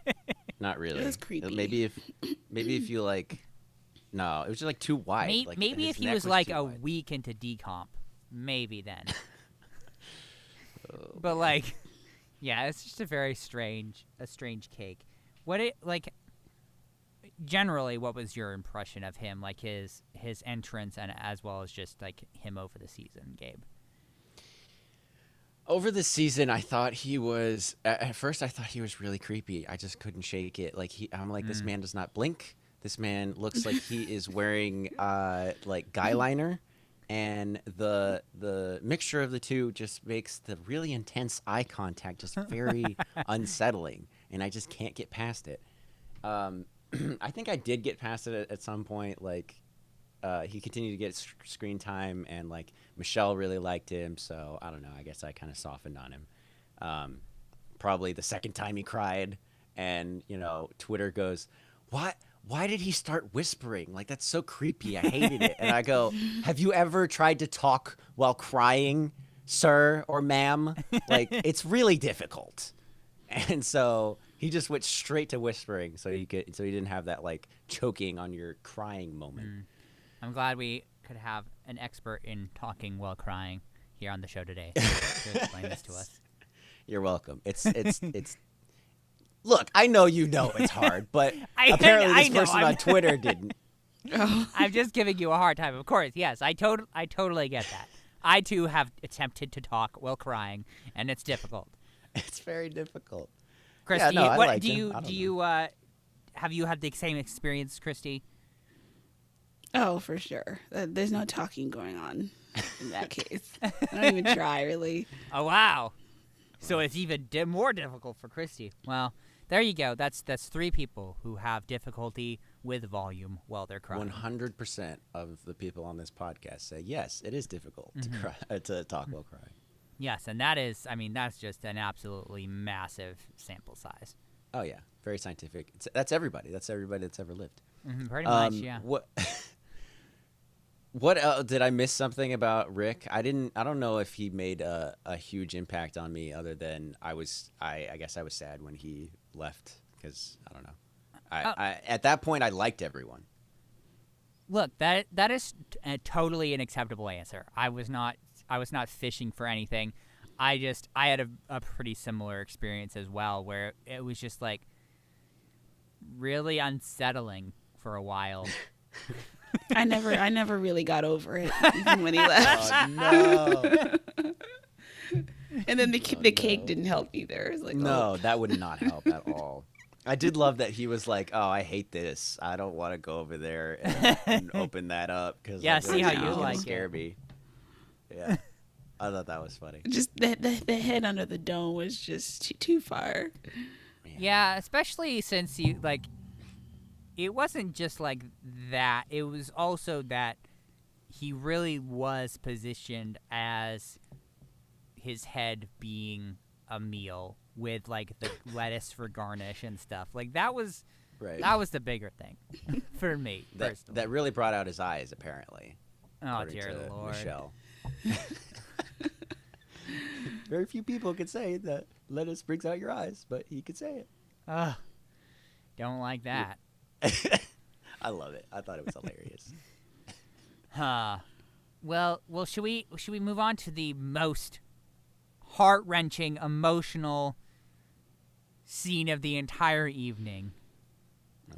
Not really. It was creepy. Maybe if you like, no, it was just like too wide. Maybe if he was like a week into decomp, maybe then. But like, yeah, it's just a very strange cake. Generally, what was your impression of him, like his entrance, and as well as just like him over the season, Gabe? Over the season, I thought he was. At first, I thought he was really creepy. I just couldn't shake it. Like I'm like, this man does not blink. This man looks like he is wearing like guy liner, and the mixture of the two just makes the really intense eye contact just very unsettling, and I just can't get past it. I think I did get past it at some point. Like, he continued to get screen time, and like Michelle really liked him. So I don't know. I guess I kind of softened on him. Probably the second time he cried, and Twitter goes, "What? Why did he start whispering? Like, that's so creepy. I hated it." And I go, "Have you ever tried to talk while crying, sir or ma'am? Like, it's really difficult." And so he just went straight to whispering, so he didn't have that like choking on your crying moment. I'm glad we could have an expert in talking while crying here on the show today to explain this to us. You're welcome. It's Look, I know it's hard, but apparently this person on Twitter didn't. I'm just giving you a hard time. Of course, yes, I totally get that. I too have attempted to talk while crying, and it's difficult. It's very difficult. Christy, yeah, have you had the same experience, Christy? Oh, for sure. There's no talking going on in that case. I don't even try, really. Oh, wow. So it's even more difficult for Christy. Well, there you go. That's 3 people who have difficulty with volume while they're crying. 100% of the people on this podcast say, yes, it is difficult to talk while crying. Yes, and that's just an absolutely massive sample size. Oh yeah, very scientific. That's everybody. That's everybody that's ever lived. Pretty much, yeah. What did I miss something about Rick? I don't know if he made a huge impact on me, other than I guess I was sad when he left, because I don't know. I at that point I liked everyone. Look, that is a totally an acceptable answer. I was not fishing for anything. I had a pretty similar experience as well, where it was just like really unsettling for a while. I never really got over it even when he left. Oh no. And then the cake didn't help either. It was like, no, that would not help at all. I did love that he was like, "Oh, I hate this. I don't want to go over there and open that up because see how you like scare it. Me." Yeah, I thought that was funny. Just the head under the dome was just too far. Yeah, especially since you like. It wasn't just like that. It was also that he really was positioned as his head being a meal with like the lettuce for garnish and stuff. Like that was the bigger thing for me personally. That really brought out his eyes, apparently. Oh dear Lord, Michelle. Very few people could say that lettuce brings out your eyes, but he could say it. Don't like that. I love it. I thought it was hilarious. Well, should we move on to the most heart-wrenching, emotional scene of the entire evening?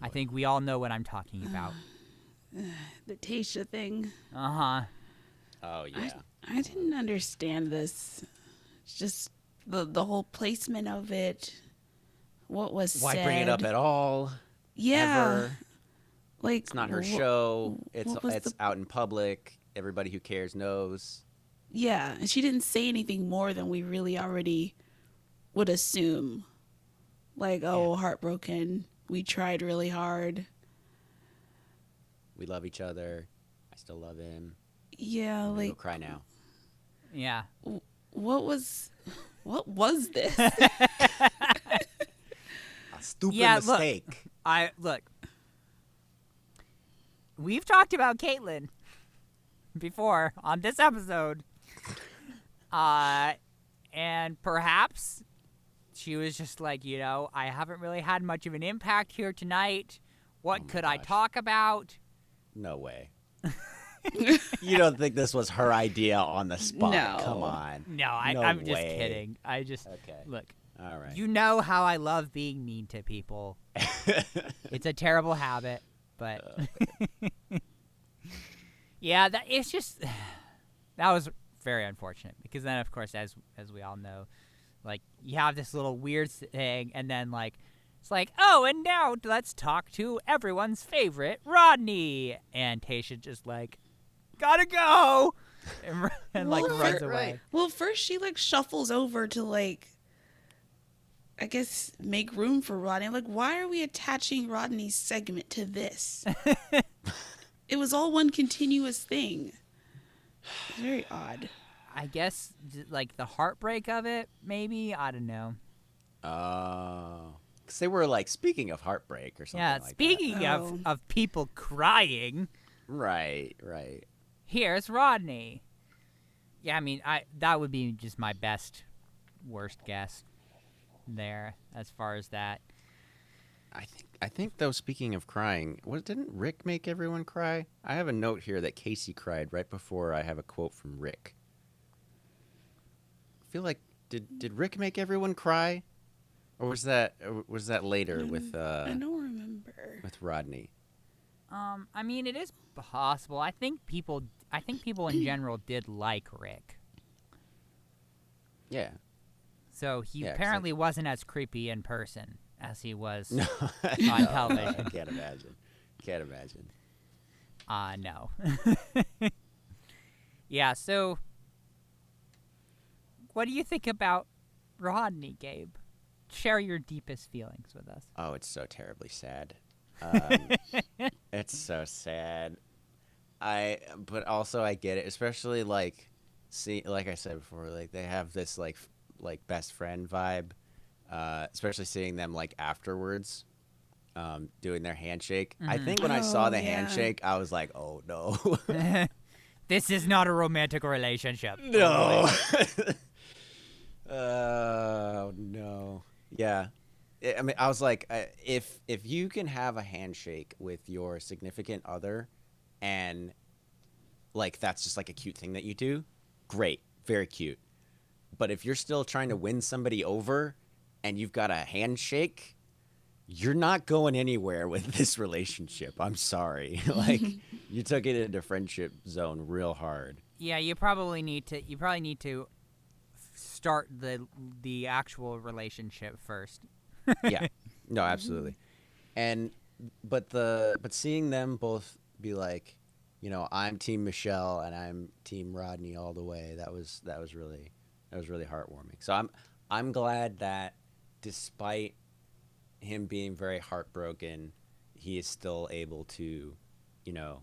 I think we all know what I'm talking about. The Tasha thing. Uh-huh. Oh yeah. I didn't understand this. It's just the whole placement of it. What was said. Why bring it up at all? Yeah. Ever? Like It's not her show. It's out in public. Everybody who cares knows. Yeah, and she didn't say anything more than we really already would assume. Like, heartbroken. We tried really hard. We love each other. I still love him. Yeah, I'm gonna like go cry now. Yeah. What was this? A stupid mistake. Look. We've talked about Caitlyn before on this episode. And perhaps she was just like, I haven't really had much of an impact here tonight. What could I talk about? No way. You don't think this was her idea on the spot? No. Come on. No, I'm just kidding. Look. All right. You know how I love being mean to people. It's a terrible habit, but yeah, that was very unfortunate, because then, of course, as we all know, like, you have this little weird thing, and then like it's like, oh, and now let's talk to everyone's favorite, Rodney, and Tasha just like, gotta go, and like runs away. Right. Well, first she like shuffles over to like, I guess, make room for Rodney. I'm like, why are we attaching Rodney's segment to this? It was all one continuous thing. Very odd. I guess, like, the heartbreak of it, maybe? I don't know. Because they were, like, speaking of heartbreak or something like that. Yeah, speaking of people crying. Right. Here's Rodney. Yeah, I mean, that would be just my worst guess there as far as that. I think though, speaking of crying, didn't Rick make everyone cry? I have a note here that Casey cried right before I have a quote from Rick. I feel like did Rick make everyone cry, or was that later with I don't remember. with Rodney? I mean, it is possible. I think people in general did like Rick. Yeah. So he apparently wasn't as creepy in person as he was No, on television. I can't imagine. No. Yeah, so what do you think about Rodney, Gabe? Share your deepest feelings with us. Oh, it's so terribly sad. It's so sad. But also I get it, especially like see, like I said before, like they have this like best friend vibe, especially seeing them like afterwards, doing their handshake. I think when I saw the handshake, I was like, oh no. This is not a romantic relationship. No. Oh no. Yeah. I mean, I was like, if you can have a handshake with your significant other, and like that's just like a cute thing that you do, great, very cute. But if you're still trying to win somebody over, and you've got a handshake, you're not going anywhere with this relationship. I'm sorry. Like you took it into friendship zone real hard. Yeah, you probably need to start the actual relationship first. Yeah. No, absolutely. But seeing them both be like, you know, I'm Team Michelle and I'm Team Rodney all the way. That was really heartwarming. So I'm glad that despite him being very heartbroken, he is still able to, you know,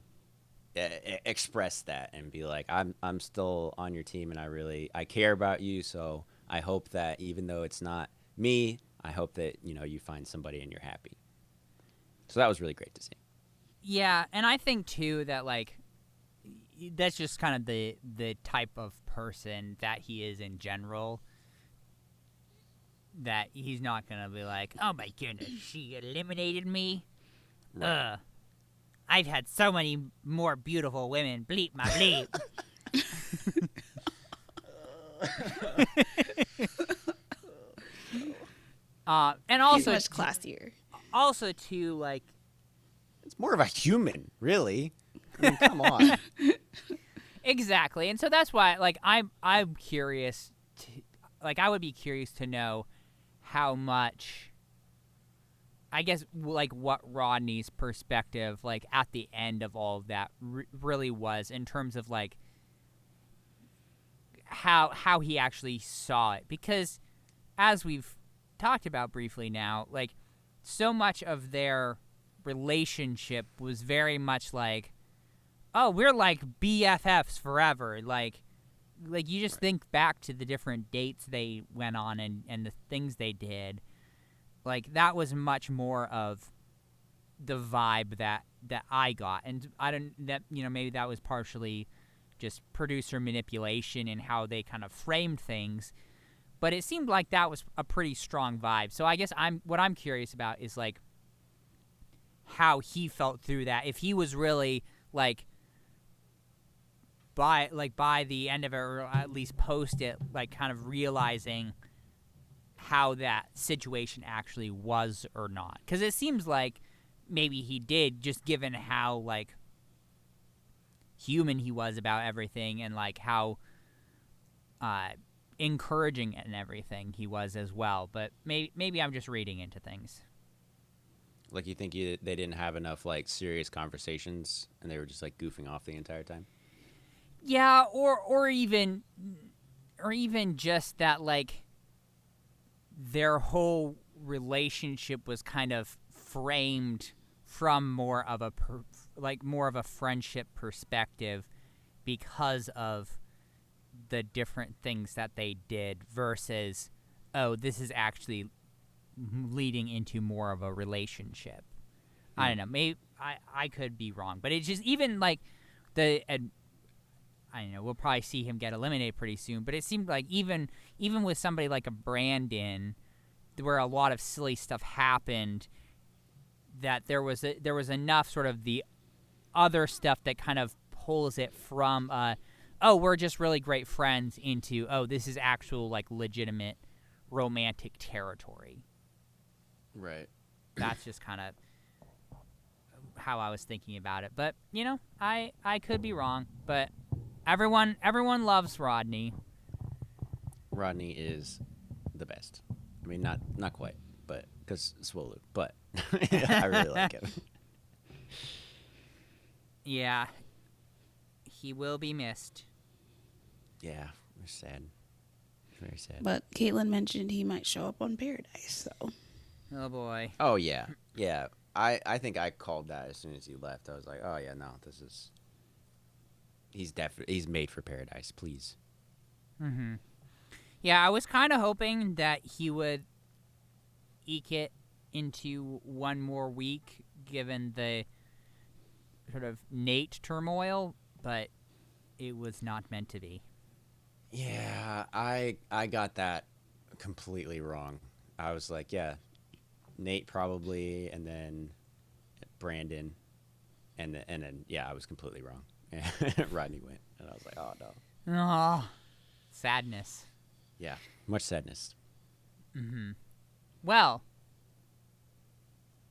express that and be like, I'm still on your team and I care about you. So I hope that even though it's not me, I hope that, you know, you find somebody and you're happy. So that was really great to see. Yeah, and I think too that like that's just kind of the type of person that he is in general. That he's not gonna be like, oh my goodness, she eliminated me. Right. I've had so many more beautiful women. Bleep my bleep. And also he's much classier. Also, too, like it's more of a human, really. I mean, come on. Exactly, and so that's why, like, I'm curious. I would be curious to know how much. I guess, like, what Rodney's perspective, like, at the end of all of that really was in terms of, like, how he actually saw it. Because, as we've talked about briefly now, like, so much of their relationship was very much like, oh, we're, like, BFFs forever. Like you just think back to the different dates they went on and the things they did. Like, that was much more of the vibe that I got. And maybe that was partially just producer manipulation and how they kind of framed things. But it seemed like that was a pretty strong vibe. So I guess what I'm curious about is, like, how he felt through that. If he was really, like, by the end of it, or at least post it, like, kind of realizing how that situation actually was or not. Because it seems like maybe he did, just given how, like, human he was about everything and, like, how encouraging and everything he was as well. But maybe I'm just reading into things. Like, you think they didn't have enough, like, serious conversations and they were just, like, goofing off the entire time? Yeah, or even just that, like, their whole relationship was kind of framed from more of a friendship perspective because of the different things that they did versus, oh, this is actually leading into more of a relationship. I don't know. Maybe I could be wrong, but it's just even like I don't know. We'll probably see him get eliminated pretty soon, but it seemed like even with somebody like a Brandon, where a lot of silly stuff happened, that there was enough sort of the other stuff that kind of pulls it from oh, we're just really great friends into, oh, this is actual, like, legitimate romantic territory. Right. That's just kind of how I was thinking about it. But, you know, I could be wrong, but everyone loves Rodney. Rodney is the best. I mean, not quite, but because Swolu, but I really like him. Yeah, he will be missed. Yeah, we're sad. Very sad. But Caitlin mentioned he might show up on Paradise, so. Oh boy. Oh yeah, yeah. I think I called that as soon as he left. I was like, oh yeah, no, he's made for Paradise. Please, Mm-hmm. Yeah, I was kind of hoping that he would eke it into one more week, given the sort of Nate turmoil, but it was not meant to be. Yeah, I got that completely wrong. I was like, yeah, Nate probably, and then Brandon, and then yeah, I was completely wrong. Rodney went, and I was like, oh no. Oh, sadness. Yeah, much sadness. Mm-hmm. Well,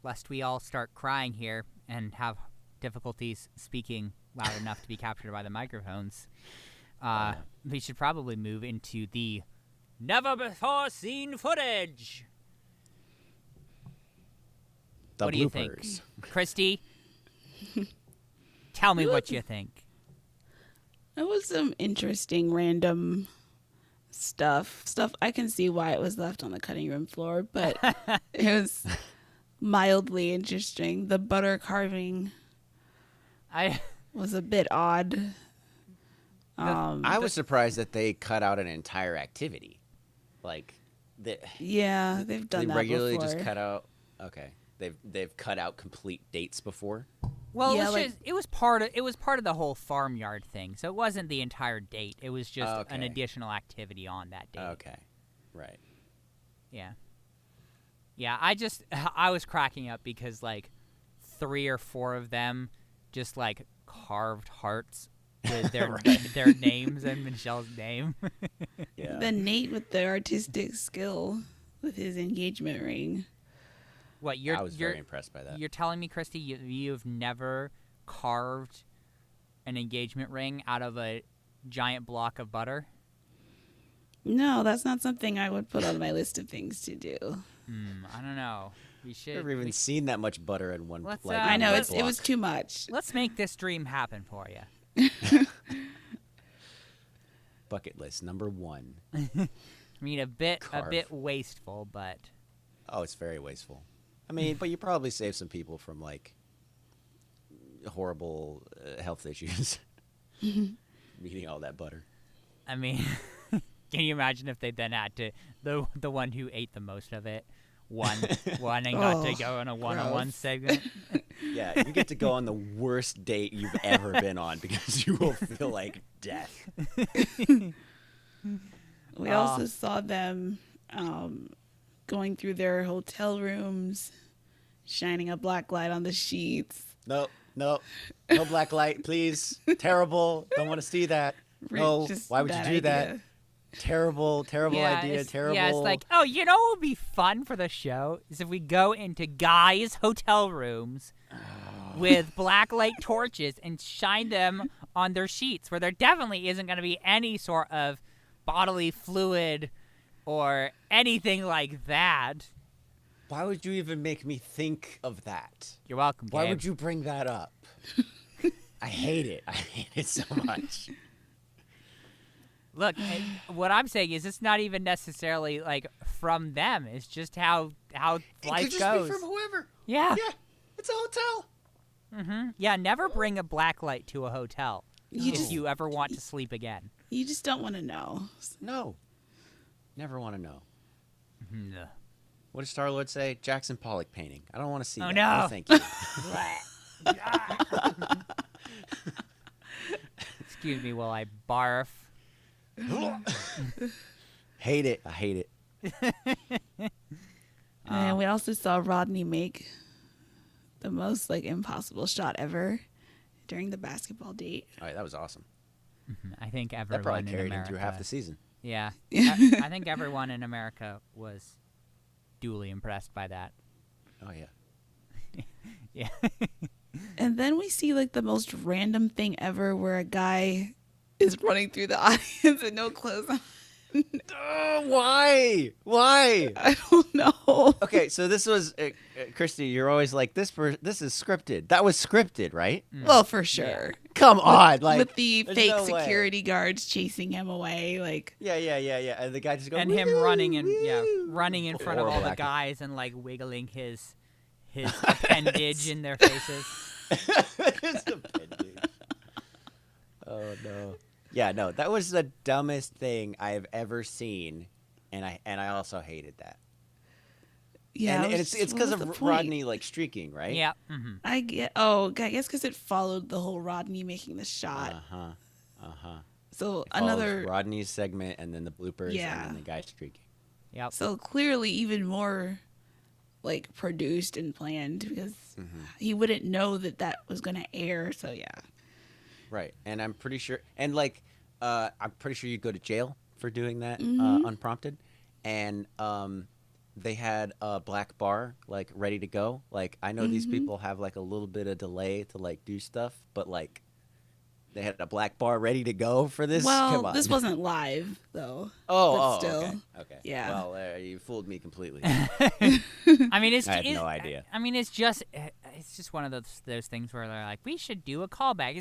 lest we all start crying here and have difficulties speaking loud enough to be captured by the microphones, we should probably move into the never-before-seen footage. The what bloopers. Do you think, Christy? Tell me what you think. It was some interesting random stuff I can see why it was left on the cutting room floor, but it was mildly interesting. The butter carving was a bit odd. I was surprised that they cut out an entire activity. Like, they've done that regularly before. Just cut out. Okay, they've cut out complete dates before. Well, yeah, it was part of the whole farmyard thing. So it wasn't the entire date. It was just an additional activity on that date. Okay, right. Yeah. Yeah, I was cracking up because like 3 or 4 of them just like carved hearts with their their names and Michelle's name. Yeah. Then Nate with the artistic skill with his engagement ring. What I was very impressed by that. You're telling me, Christy, you've never carved an engagement ring out of a giant block of butter? No, that's not something I would put on my list of things to do. I don't know. We should. I've never even seen that much butter in one. I know it was too much. Let's make this dream happen for you. Bucket list number 1. I mean, a bit wasteful, but. Oh, it's very wasteful. I mean, but you probably save some people from like horrible health issues eating all that butter. I mean, can you imagine if they then had to the one who ate the most of it one and got to go on a one-on-one segment? Yeah, you get to go on the worst date you've ever been on because you will feel like death. We also saw them going through their hotel rooms, shining a black light on the sheets. No black light, please. Terrible. Don't want to see that. No, why would you do that? Terrible idea. Terrible. Yeah, it's like, oh, you know what would be fun for the show is if we go into guys' hotel rooms with black light torches and shine them on their sheets where there definitely isn't going to be any sort of bodily fluid or anything like that. Why would you even make me think of that? You're welcome, Why Gabe. would you bring that up? I hate it. I hate it so much. Look, what I'm saying is it's not even necessarily like from them. It's just how life goes. It could just be from whoever. Yeah. Yeah. It's a hotel. Mm-hmm. Yeah, never bring a black light to a hotel if you ever want to sleep again. You just don't want to know. No. Never want to know. No. What does Star-Lord say? Jackson Pollock painting. I don't want to see that. No. No, thank you. Excuse me while I barf. Hate it. I hate it. And we also saw Rodney make the most like impossible shot ever during the basketball date. All right, that was awesome. I think everyone That probably in carried America, him through half the season. Yeah. I think everyone in America was duly impressed by that. Oh, yeah. Yeah. And then we see like the most random thing ever where a guy is running through the audience with no clothes on. Why? I don't know. Okay, so this was Christy. You're always like this is scripted. That was scripted, right? Well, for sure. Yeah. Come on, like with the fake no security guards chasing him away, like yeah, and the guy just goes and him running in front of all the black. guys and like wiggling his appendage in their faces. His appendage. Oh no. Yeah, no, that was the dumbest thing I have ever seen, and I also hated that. Yeah, and it's because of Rodney like streaking, right? Yeah. Mm-hmm. I guess because it followed the whole Rodney making the shot. So It another follows Rodney's segment, and then the bloopers, Yeah. and then the guy streaking. Yep. So clearly even more like produced and planned because he wouldn't know that was going to air. So yeah. Right, and I'm pretty sure, and like, I'm pretty sure you'd go to jail for doing that unprompted, and they had a black bar like ready to go. Like, I know these people have like a little bit of delay to like do stuff, but like, they had a black bar ready to go for this. Well, Come on. this wasn't live though. Oh, still, okay. Yeah. Well, you fooled me completely. I mean, I had no idea. I mean, it's just one of those things where they're like, we should do a callback.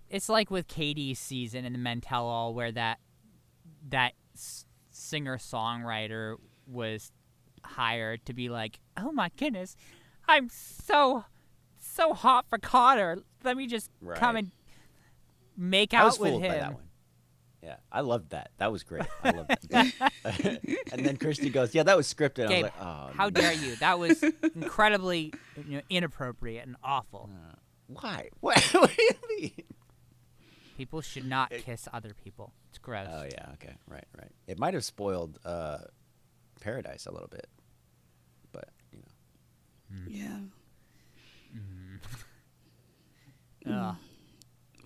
It's like with Katie's season in the Men Tell All, where that singer-songwriter was hired to be like, oh my goodness, I'm so hot for Connor. Let me just come and make out with him. I was fooled by that one. Yeah, I loved that. That was great. I loved that. And then Christy goes, yeah, that was scripted. Gabe, I was like, oh, how dare you? That was incredibly inappropriate and awful. Why? What do you mean? People should not kiss other people. It's gross. Oh, yeah, okay. Right. It might have spoiled Paradise a little bit. But, you know. Yeah. Ugh.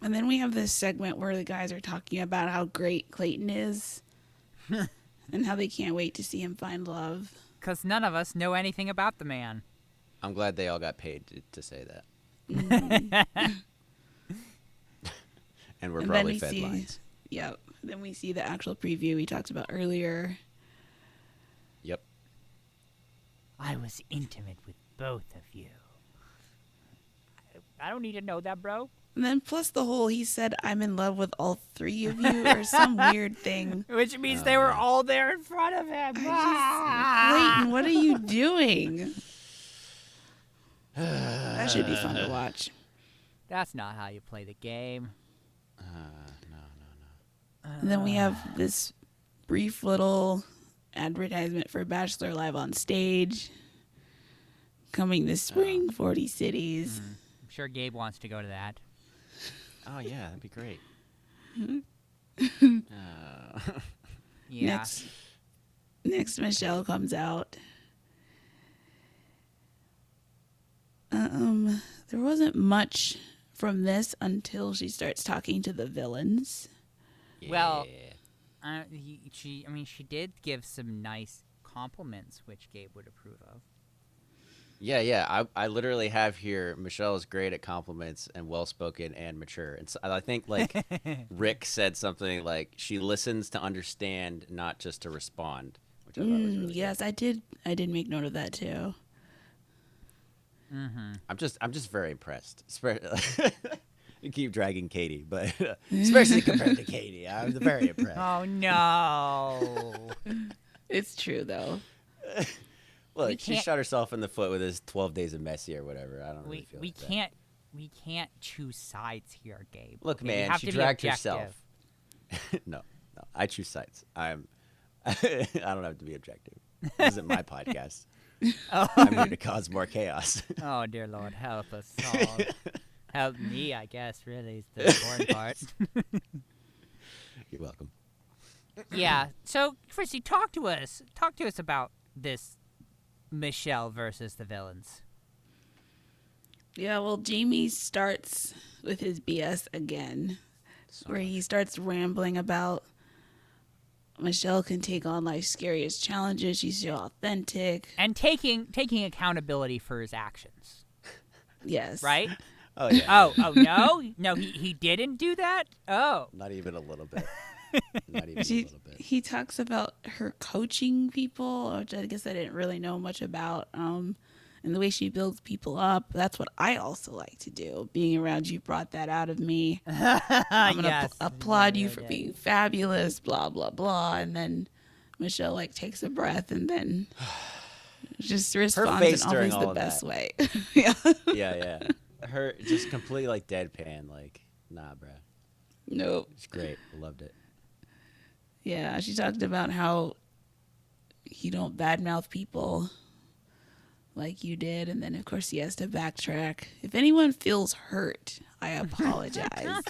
And then we have this segment where the guys are talking about how great Clayton is and how they can't wait to see him find love. Because none of us know anything about the man. I'm glad they all got paid to say that. And we're probably fed lines. Yep. Then we see the actual preview we talked about earlier. Yep. I was intimate with both of you. I don't need to know that, bro. And then plus the whole, he said, I'm in love with all three of you, or some weird thing. Which means they were all there in front of him. Clayton, what are you doing? That should be fun to watch. That's not how you play the game. No. And then we have this brief little advertisement for Bachelor Live on Stage. Coming this spring, 40 cities. I'm sure Gabe wants to go to that. Oh, yeah, that'd be great. Yeah. Next, Michelle comes out. There wasn't much from this until she starts talking to the villains. Yeah. Well, she did give some nice compliments, which Gabe would approve of. Yeah. I literally have here, Michelle is great at compliments and well-spoken and mature. And so I think, like, Rick said something like, she listens to understand, not just to respond, which I thought was really yes, good. I did make note of that, too. Mm-hmm. I'm just very impressed. You keep dragging Katie, but especially compared to Katie, I'm very impressed. Oh, no. It's true, though. Look, she shot herself in the foot with his 12 Days of Messy or whatever. I don't really feel we can't choose sides here, Gabe. Look, Okay, man, she dragged herself. No, I choose sides. I don't have to be objective. This isn't my podcast. I'm here to cause more chaos. Oh, dear Lord, help us all. Help me, I guess, really, is the important part. You're welcome. Yeah, so, Chrissy, talk to us about this Michelle versus the villains. Yeah, well, Jamie starts with his BS again, where he starts rambling about Michelle can take on life's scariest challenges. She's so authentic. And taking accountability for his actions. Yes. Right? Oh, yeah. Oh, no? No, he didn't do that? Oh. Not even a little bit. Not even a little bit. He talks about her coaching people, which I guess I didn't really know much about, and the way she builds people up. That's what I also like to do. Being around you brought that out of me. I'm going to applaud you for being fabulous, blah, blah, blah. And then Michelle, like, takes a breath and then just responds in always the best way. Yeah. Yeah. Her just completely, like, deadpan, like, nah, bruh. Nope. It's great. I loved it. Yeah, she talked about how you don't badmouth people like you did, and then of course he has to backtrack. If anyone feels hurt, I apologize.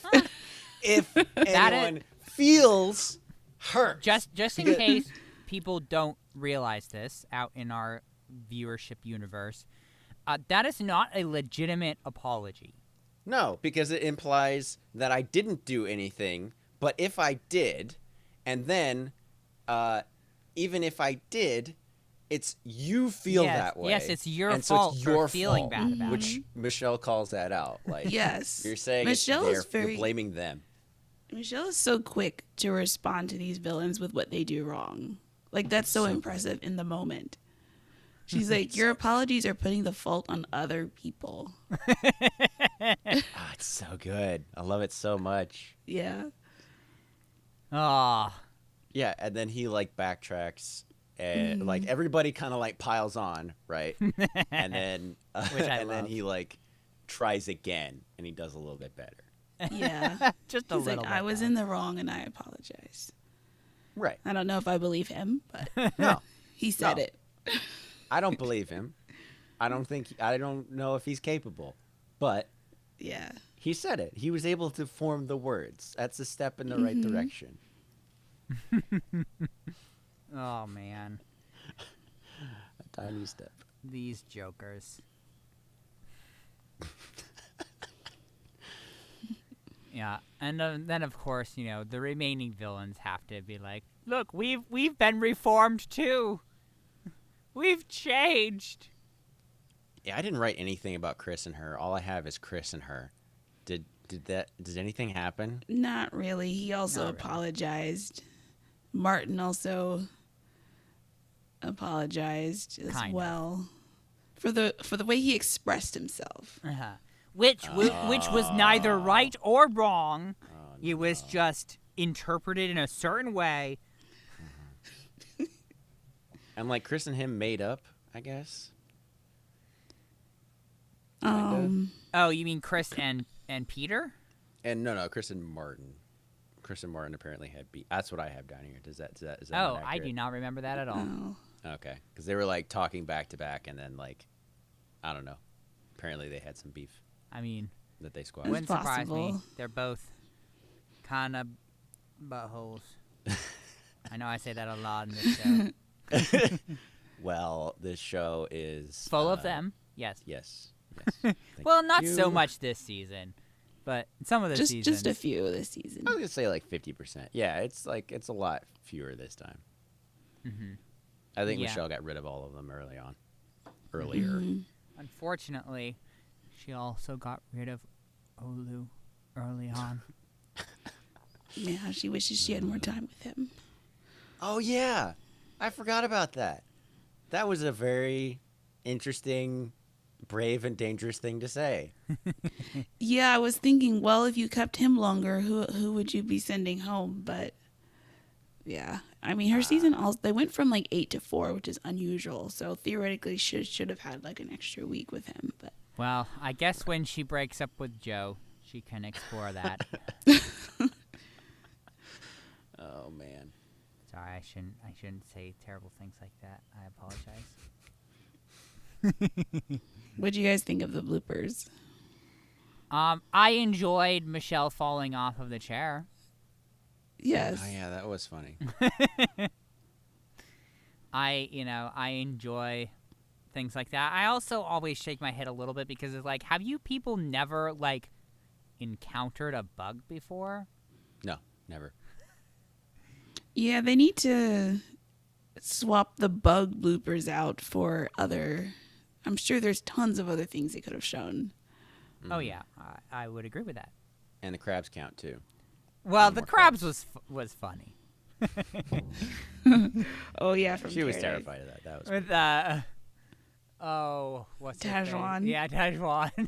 If anyone feels hurt. Just in case people don't realize this out in our viewership universe, that is not a legitimate apology. No, because it implies that I didn't do anything, but if I did, and then even if I did, it's you feel that way. Yes, it's your and fault so it's your for feeling fault, bad about which it. Michelle calls that out. Like, Yes. you're saying Michelle it's is you're blaming them. Michelle is so quick to respond to these villains with what they do wrong. Like, that's so impressive in the moment. She's like, your apologies are putting the fault on other people. It's so good. I love it so much. Yeah. Ah. Yeah, and then he like backtracks and like everybody kind of like piles on, right? And then then he like tries again and he does a little bit better. Yeah. Just a He's little like, bit. I was in the wrong and I apologize. Right. I don't know if I believe him, but No. he said No. it. I don't believe him. I don't know if he's capable. But Yeah. he said it. He was able to form the words. That's a step in the right direction. Oh, man. A tiny step. These jokers. Yeah, and then of course, you know, the remaining villains have to be like, look, we've been reformed too. We've changed. Yeah, I didn't write anything about Chris and her. All I have is Chris and her. Did anything happen? Not really. He also Not really. apologized. Martin also apologized as Kind of. well for the way he expressed himself. Uh-huh. Which was neither right or wrong. It was just interpreted in a certain way. And like Chris and him made up, I guess. Oh, you mean Chris and Peter? And no, Chris and Martin. Chris and Martin apparently had beat. That's what I have down here. Is that Oh, not I accurate? do not remember that at all. Oh. Okay, because they were like talking back to back, and then like, I don't know. Apparently they had some beef I mean, that they squashed. wouldn't surprise me. possible. They're both kind of buttholes. I know I say that a lot in this show. Well, this show is Full of them, yes. Yes. Thank Well, not so you. much this season, but some of the seasons. Just a few this season. I was gonna say like 50%. Yeah, it's a lot fewer this time. Mm-hmm. I think Yeah. Michelle got rid of all of them earlier. Unfortunately, she also got rid of Olu early on. Yeah, she wishes she had more time with him. Oh yeah, I forgot about that. That was a very interesting, brave, and dangerous thing to say. Yeah, I was thinking, well, if you kept him longer, who would you be sending home? But yeah, I mean, her season they went from like 8 to 4, which is unusual. So theoretically, should have had like an extra week with him. But Well, I guess when she breaks up with Joe, she can explore that. Oh man. Sorry, I shouldn't say terrible things like that. I apologize. what do you guys think of the bloopers? I enjoyed Michelle falling off of the chair. Yes. Oh yeah, that was funny. I enjoy things like that. I also always shake my head a little bit because it's like, have you people never like encountered a bug before? No, never. Yeah, they need to swap the bug bloopers out for other. I'm sure there's tons of other things they could have shown. Oh yeah, I would agree with that. And the crabs count too. Well, the more crabs was funny. Oh yeah, from She was Paradise. terrified of that. That was With what's her face? Tajwan. Yeah, Tajwan.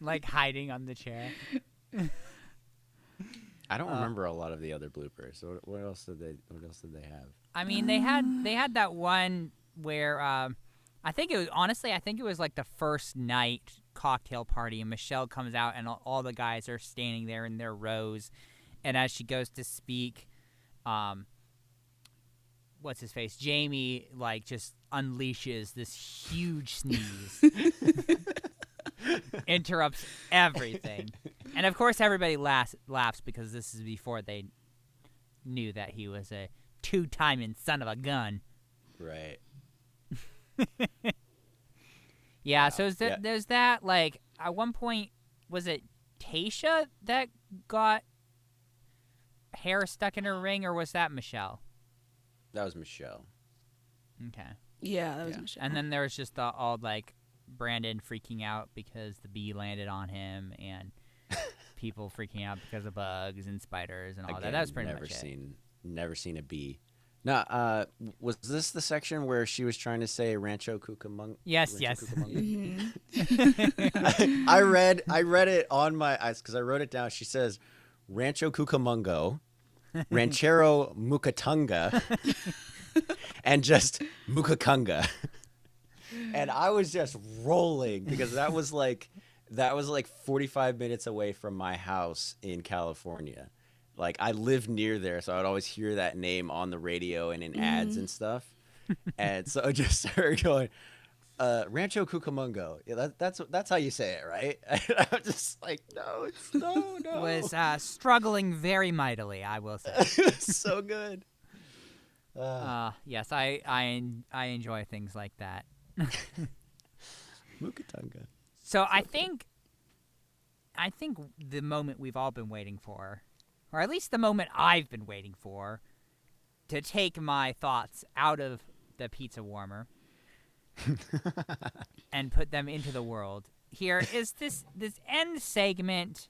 Like hiding on the chair. I don't remember a lot of the other bloopers. So what else did they have? I mean, they had that one where I think it was like the first night cocktail party, and Michelle comes out, and all the guys are standing there in their rows. And as she goes to speak, what's his face? Jamie, like, just unleashes this huge sneeze. Interrupts everything. And of course everybody laughs because this is before they knew that he was a two-timing son of a gun. Right. Yeah, so there's that, like, at one point, was it Tayshia that got hair stuck in her ring, or was that Michelle? That was Michelle. Okay. Yeah, that was Michelle. And then there was just all, like, Brandon freaking out because the bee landed on him, and people freaking out because of bugs and spiders and all that. That was pretty much it. Never seen a bee. No, was this the section where she was trying to say Rancho Cucamonga? Yes. Cucamonga? I read it on my eyes because I wrote it down. She says Rancho Cucamonga, Ranchero Mukatunga, and just Mukakunga. And I was just rolling because that was like 45 minutes away from my house in California. Like, I lived near there, so I'd always hear that name on the radio and in ads and stuff. And so I just started going, Rancho Cucamonga. Yeah, that's how you say it, right? And I'm just like, no. Was struggling very mightily, I will say. It's so good. Yes, I enjoy things like that. Mukatunga. So I think the moment we've all been waiting for, or at least the moment I've been waiting for, to take my thoughts out of the pizza warmer and put them into the world, here is this end segment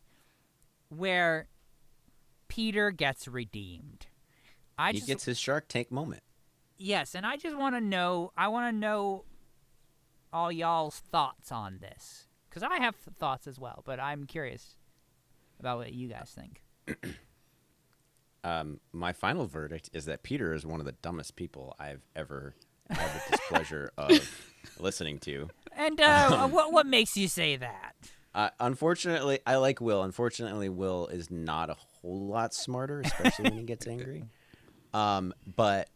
where Peter gets redeemed. He gets his Shark Tank moment. Yes, and I just want to know all y'all's thoughts on this, because I have thoughts as well, but I'm curious about what you guys think. My final verdict is that Peter is one of the dumbest people I've ever had the displeasure of listening to. And what makes you say that? Unfortunately, I like Will. Unfortunately, Will is not a whole lot smarter, especially when he gets angry. But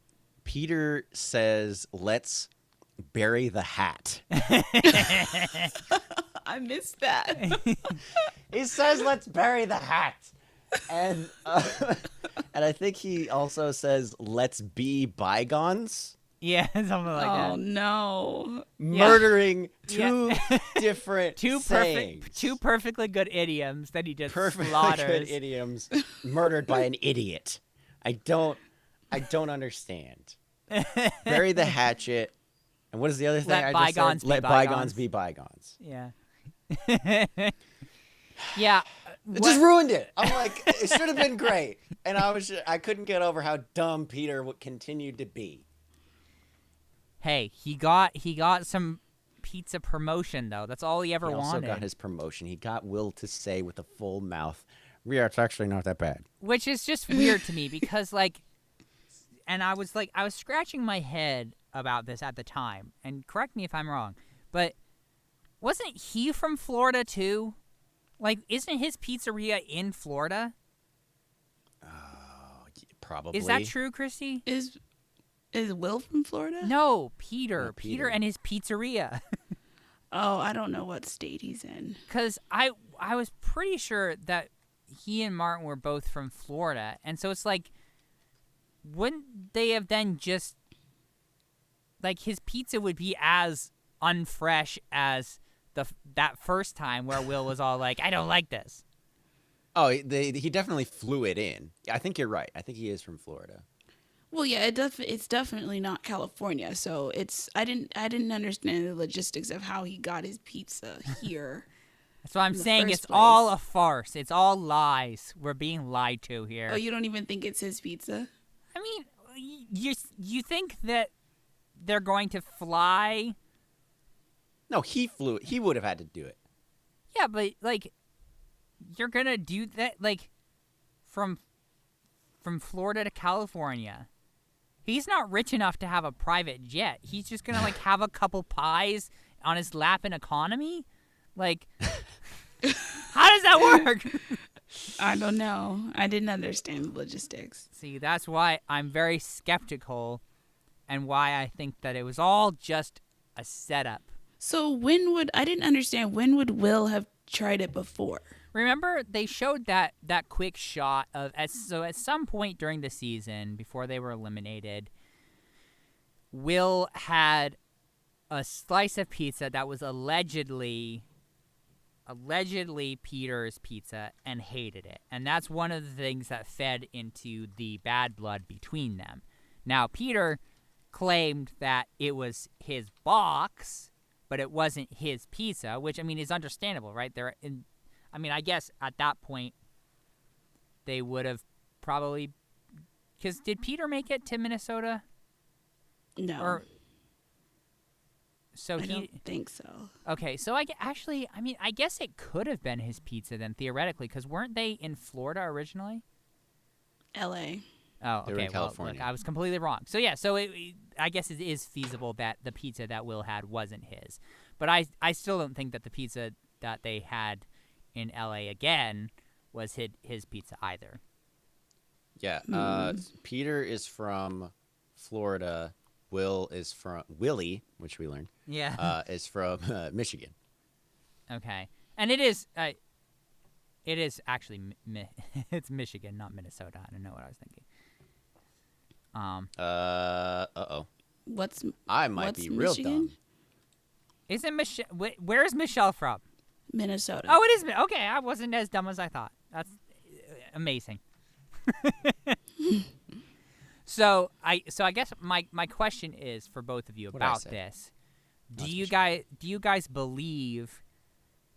Peter says, "Let's bury the hat." I missed that. He says, "Let's bury the hat," and I think he also says, "Let's be bygones." Yeah, something like that. Oh no! Murdering two different sayings. Two perfectly good idioms that he just perfectly slaughters. Good idioms murdered by an idiot. I don't understand. Bury the hatchet. And what is the other thing Let I just said? Let bygones be bygones. Yeah. Yeah. It just ruined it. I'm like, it should have been great. And I couldn't get over how dumb Peter continued to be. Hey, he got some pizza promotion, though. That's all he ever wanted. He also got his promotion. He got Will to say with a full mouth, "Yeah, it's actually not that bad." Which is just weird to me because, like, and I was scratching my head about this at the time, and correct me if I'm wrong, but wasn't he from Florida too? Like, isn't his pizzeria in Florida? Oh, probably. Is that true, Christy? Is Will from Florida? No, Peter. No, Peter and his pizzeria. Oh, I don't know what state he's in. Because I was pretty sure that he and Martin were both from Florida, and so it's like, wouldn't they have then just, like, his pizza would be as unfresh as that first time where Will was all like, "I don't like this." Oh, he definitely flew it in. I think you're right. I think he is from Florida. Well, yeah, it's definitely not California. So I didn't understand the logistics of how he got his pizza here. That's what I'm saying. It's place. all a farce. It's all lies. We're being lied to here. Oh, you don't even think it's his pizza? I mean, you think that they're going to fly? No, he flew it. He would have had to do it. Yeah, but, like, you're gonna do that, like, from Florida to California. He's not rich enough to have a private jet. He's just gonna, like, have a couple pies on his lap in economy. Like, how does that work? I don't know. I didn't understand the logistics. See, that's why I'm very skeptical and why I think that it was all just a setup. So I didn't understand, when would Will have tried it before? Remember, they showed that quick shot of, so at some point during the season, before they were eliminated, Will had a slice of pizza that was allegedly Peter's pizza and hated it. And that's one of the things that fed into the bad blood between them. Now, Peter claimed that it was his box, but it wasn't his pizza, which, I mean, is understandable, right? I guess at that point, they would have probably... Because did Peter make it to Minnesota? No. I don't think so. Okay, so I guess it could have been his pizza then, theoretically, because weren't they in Florida originally? L.A. Oh, okay. They were in California. Look, I was completely wrong. So yeah, I guess it is feasible that the pizza that Will had wasn't his. But I still don't think that the pizza that they had in L.A. again was his pizza either. Yeah, Peter is from Florida. Willie, which we learned. Yeah. Is from Michigan. Okay, and it is actually it's Michigan, not Minnesota. I don't know what I was thinking. I might be real Michigan? dumb. Isn't Michelle? Where is Michelle from? Minnesota. Oh, it is. Okay, I wasn't as dumb as I thought. That's amazing. So I guess my question is for both of you about this. Do you guys believe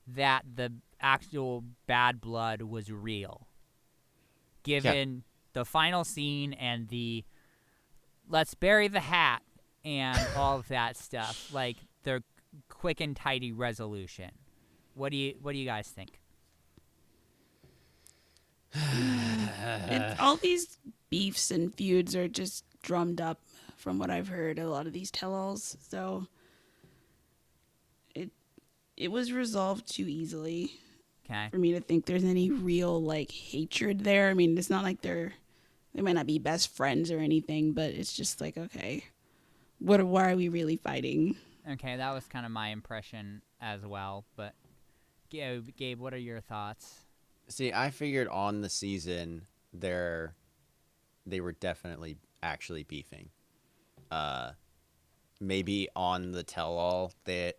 that the actual bad blood was real? Given the final scene and the let's bury the hat and all of that stuff, like the quick and tidy resolution. What do you guys think? All these beefs and feuds are just drummed up from what I've heard, a lot of these tell-alls. So it was resolved too easily for me to think there's any real like hatred there. I mean, it's not like they might not be best friends or anything, but it's just like, okay, why are we really fighting? Okay, that was kind of my impression as well. But Gabe, what are your thoughts? See, I figured on the season they were definitely actually beefing. Maybe on the tell-all that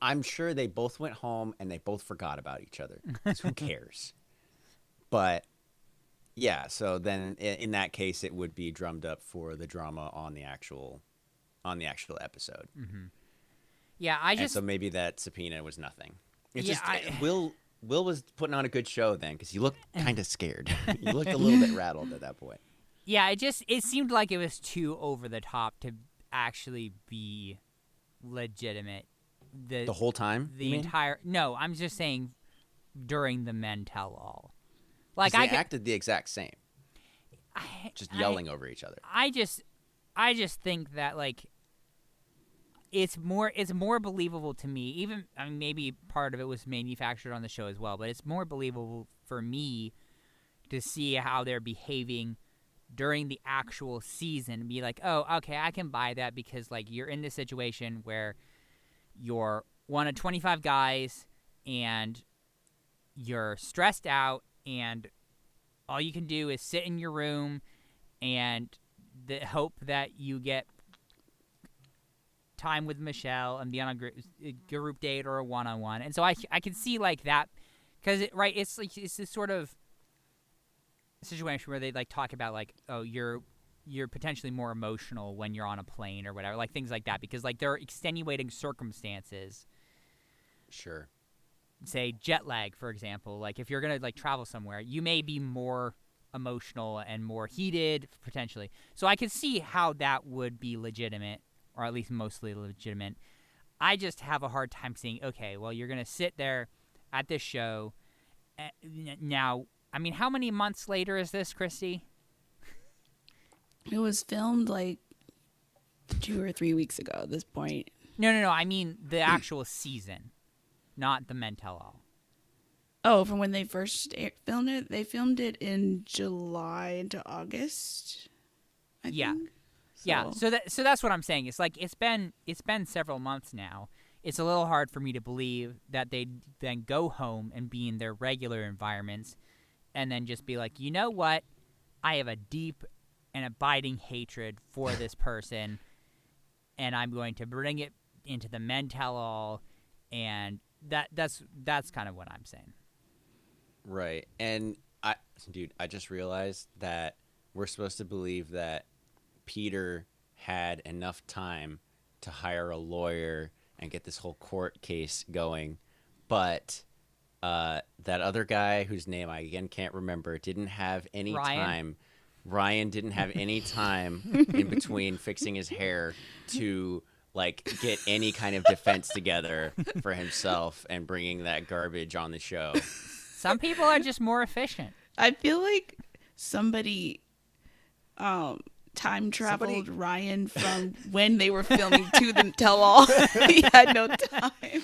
I'm sure they both went home and they both forgot about each other. 'Cause who cares? But yeah, so then in that case, it would be drummed up for the drama on the actual episode. Mm-hmm. Yeah, and so maybe that subpoena was nothing. Will was putting on a good show then because he looked kind of scared. He looked a little bit rattled at that point. Yeah, it seemed like it was too over the top to actually be legitimate. The whole time? No, I'm just saying during the men tell all. Like they acted the exact same. Just yelling over each other. I just think that like it's more believable to me. Even maybe part of it was manufactured on the show as well, but it's more believable for me to see how they're behaving during the actual season and be like, oh, okay, I can buy that because like you're in this situation where you're one of 25 guys and you're stressed out and all you can do is sit in your room and hope that you get time with Michelle and be on a group date or a one-on-one. And so I can see like that because it's like it's this sort of situation where they like talk about like, oh, you're potentially more emotional when you're on a plane or whatever, like things like that, because like there are extenuating circumstances. Sure. Say jet lag, for example. Like if you're gonna like travel somewhere, you may be more emotional and more heated potentially. So I could see how that would be legitimate, or at least mostly legitimate. I just have a hard time seeing, okay, well, you're gonna sit there at this show. Now, I mean, how many months later is this, Christy? It was filmed like 2 or 3 weeks ago at this point. No. I mean the actual season. not the Men Tell All. Oh, from when they first filmed it? They filmed it in July into August, I think. Yeah, so that's what I'm saying. It's like it's been several months now. It's a little hard for me to believe that they then go home and be in their regular environments and then just be like, you know what? I have a deep and abiding hatred for this person, and I'm going to bring it into the Men Tell All, and that's kind of what I'm saying. Right. And I just realized that we're supposed to believe that Peter had enough time to hire a lawyer and get this whole court case going, but that other guy whose name I again can't remember didn't have any time. Ryan didn't have any time in between fixing his hair to like get any kind of defense together for himself and bringing that garbage on the show. Some people are just more efficient. I feel like somebody time traveled Ryan from when they were filming to the Tell All. He had no time.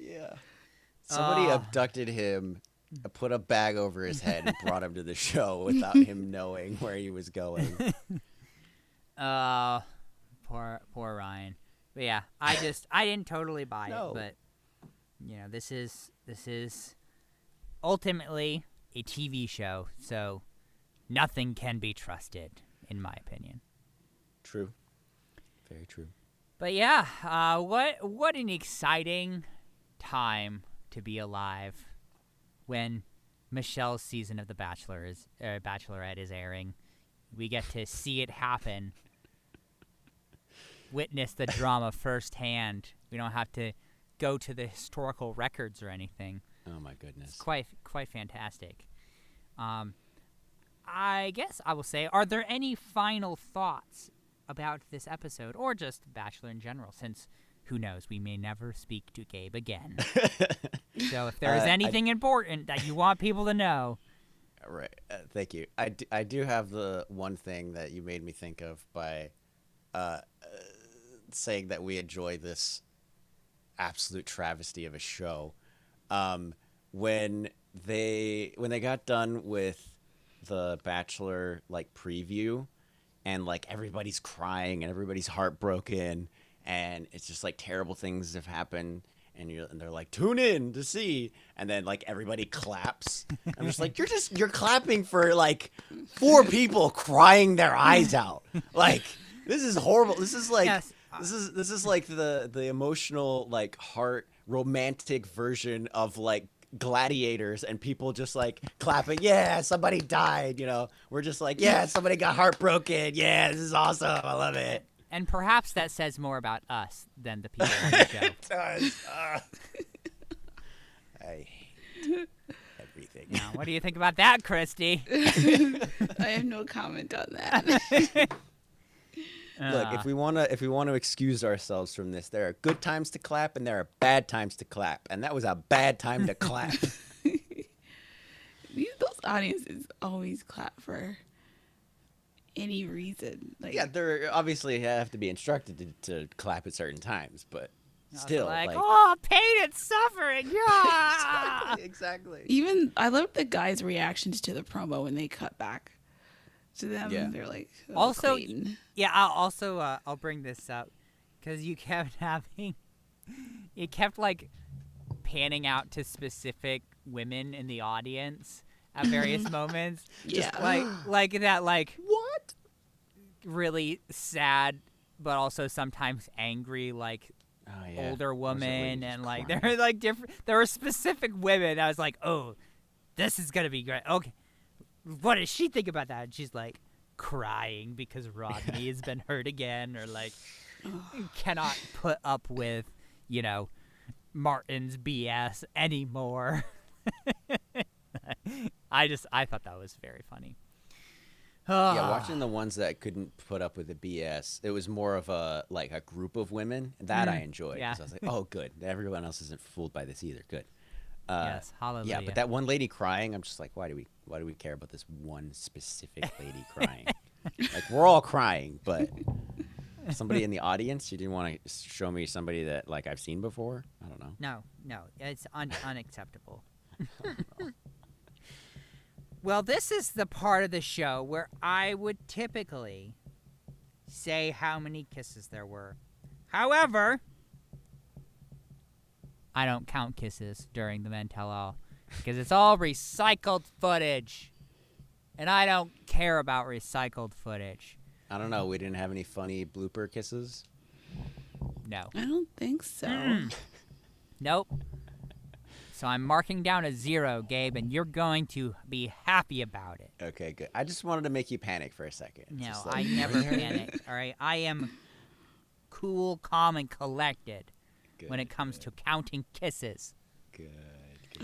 Yeah. Somebody abducted him, put a bag over his head, and brought him to the show without him knowing where he was going. Poor Ryan. But yeah, I didn't totally buy it, but you know, this is ultimately a TV show, so nothing can be trusted, in my opinion. True. Very true. But yeah, what an exciting time to be alive when Michelle's season of The Bachelorette is airing. We get to see it happen, witness the drama firsthand. We don't have to go to the historical records or anything. Oh my goodness. It's quite fantastic. I guess I will say, are there any final thoughts about this episode or just Bachelor in general, since who knows, we may never speak to Gabe again. So if there is anything important that you want people to know. Right. Thank you. I do have the one thing that you made me think of by saying that we enjoy this absolute travesty of a show. When they got done with the Bachelor like preview, and like everybody's crying and everybody's heartbroken, and it's just like terrible things have happened, and they're like, tune in to see, and then like everybody claps. I'm just like, you're clapping for like 4 people crying their eyes out. Like, this is horrible. This is like this is like the emotional, like, heart romantic version of like Gladiators, and people just like clapping, yeah, somebody died, you know. We're just like, yeah, somebody got heartbroken, yeah, this is awesome, I love it. And perhaps that says more about us than the people on the show. It does. I hate everything. Now, what do you think about that, Christy? I have no comment on that. Look, if we want to excuse ourselves from this, there are good times to clap and there are bad times to clap, and that was a bad time to clap. Those audiences always clap for any reason. Like, yeah, they're obviously have to be instructed to clap at certain times, but still, like, oh, pain and suffering, yeah. exactly. Even I loved the guys' reactions to the promo when they cut back to them. Yeah. They're like, oh, also, Clayton. Yeah, I'll bring this up because you kept like panning out to specific women in the audience at various moments. Yeah, just like that, like, what? Really sad, but also sometimes angry, like, older woman, and like they're like different. There were specific women. I was like, oh, this is gonna be great. Okay, what does she think about that? And she's like crying because Rodney has been hurt again, or like cannot put up with, you know, Martin's BS anymore. I thought that was very funny. Yeah, watching the ones that couldn't put up with the BS, it was more of a group of women that I enjoyed. Yeah. So I was like, oh, good. Everyone else isn't fooled by this either. Good. Yes, hallelujah. Yeah, but that one lady crying, I'm just like, why do we care about this one specific lady crying? Like, we're all crying, but Somebody in the audience? You didn't want to show me somebody that like I've seen before? I don't know. No, it's unacceptable. Well, this is the part of the show where I would typically say how many kisses there were. However, I don't count kisses during the Men Tell All because it's all recycled footage. And I don't care about recycled footage. I don't know. We didn't have any funny blooper kisses? No. I don't think so. Nope. So I'm marking down a 0, Gabe, and you're going to be happy about it. Okay, good. I just wanted to make you panic for a second. No, I never panic, all right? I am cool, calm, and collected when it comes to counting kisses. Good.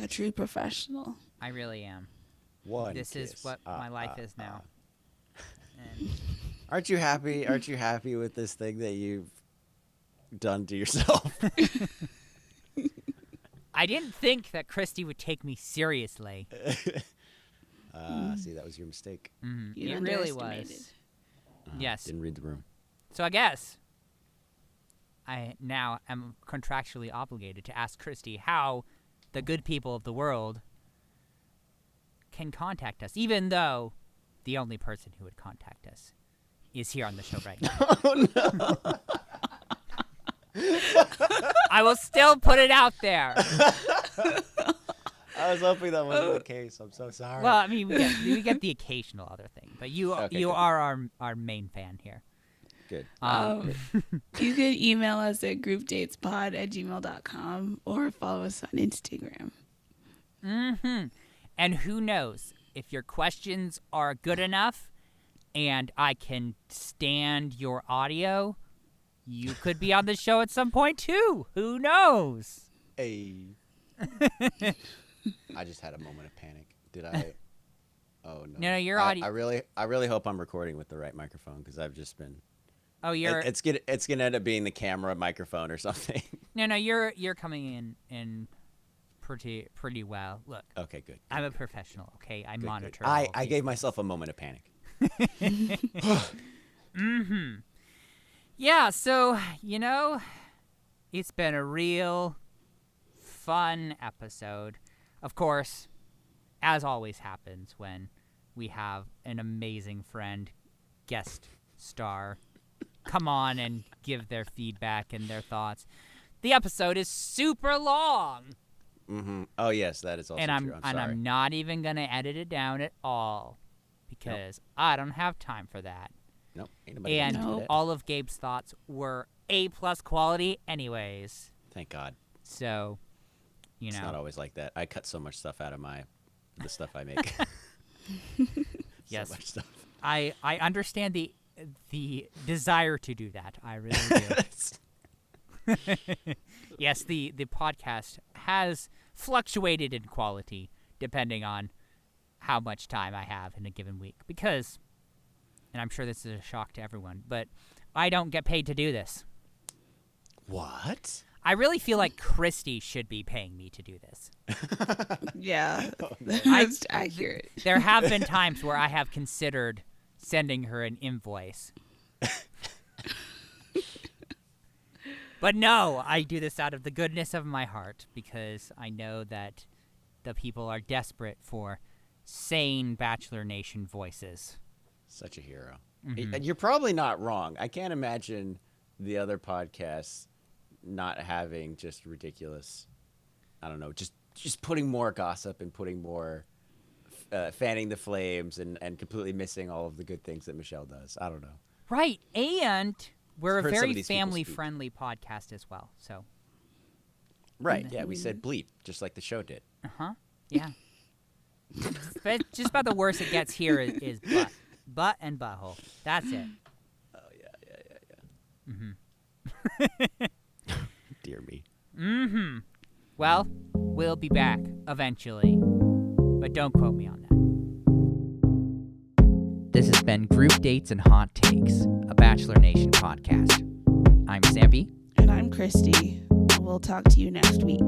A true professional. I really am. This kiss. is what my life is now. And Aren't you happy? Aren't you happy with this thing that you've done to yourself? I didn't think that Christy would take me seriously. See, that was your mistake. You It really underestimated. was. Yes. Didn't read the room. So I guess I now am contractually obligated to ask Christy how the good people of the world can contact us, even though the only person who would contact us is here on the show right now. Oh, no. I will still put it out there. I was hoping that wasn't the case. I'm so sorry. Well, I mean, we get the occasional other thing, but you good. are our main fan here. Good. You can email us at groupdatespod@gmail.com or follow us on Instagram. And who knows, if your questions are good enough and I can stand your audio, you could be on the show at some point too. Who knows? Hey. I just had a moment of panic. Did I? Oh no. No, your audio. I really hope I'm recording with the right microphone because I've just been. Oh, you're. It's gonna end up being the camera microphone or something. No, you're coming in pretty well. Look. Okay, good. I'm a professional. Okay, I monitor. Good. I gave myself a moment of panic. Yeah. So it's been a real fun episode. Of course, as always happens when we have an amazing friend, guest star, come on and give their feedback and their thoughts. The episode is super long. Oh yes, that is also and true. I'm sorry. I'm not even gonna edit it down at all because I don't have time for that. Nope. Ain't nobody And gonna do that. all of Gabe's thoughts were A+ quality anyways. Thank God. So, It's not always like that. I cut so much stuff out of the stuff I make. Yes. So much stuff. I understand the desire to do that. I really do. Yes, the podcast has fluctuated in quality depending on how much time I have in a given week because, and I'm sure this is a shock to everyone, but I don't get paid to do this. What? I really feel like Christy should be paying me to do this. Yeah, that's accurate. There have been times where I have considered sending her an invoice. But no, I do this out of the goodness of my heart because I know that the people are desperate for sane Bachelor Nation voices. Such a hero. You're probably not wrong. I can't imagine the other podcasts not having just ridiculous, I don't know, just putting more gossip and putting more fanning the flames and completely missing all of the good things that Michelle does. I don't know. Right, and we're a I've heard some of very these people family-friendly podcast as well, so. Right, yeah, we said bleep, just like the show did. Uh-huh, yeah. But just about the worst it gets here is butt. Butt and butthole. That's it. Oh, yeah. Dear me. Well, we'll be back eventually, but don't quote me on that. This has been Group Dates and Hot Takes, a Bachelor Nation podcast. I'm Sampy. And I'm Christy. We'll talk to you next week.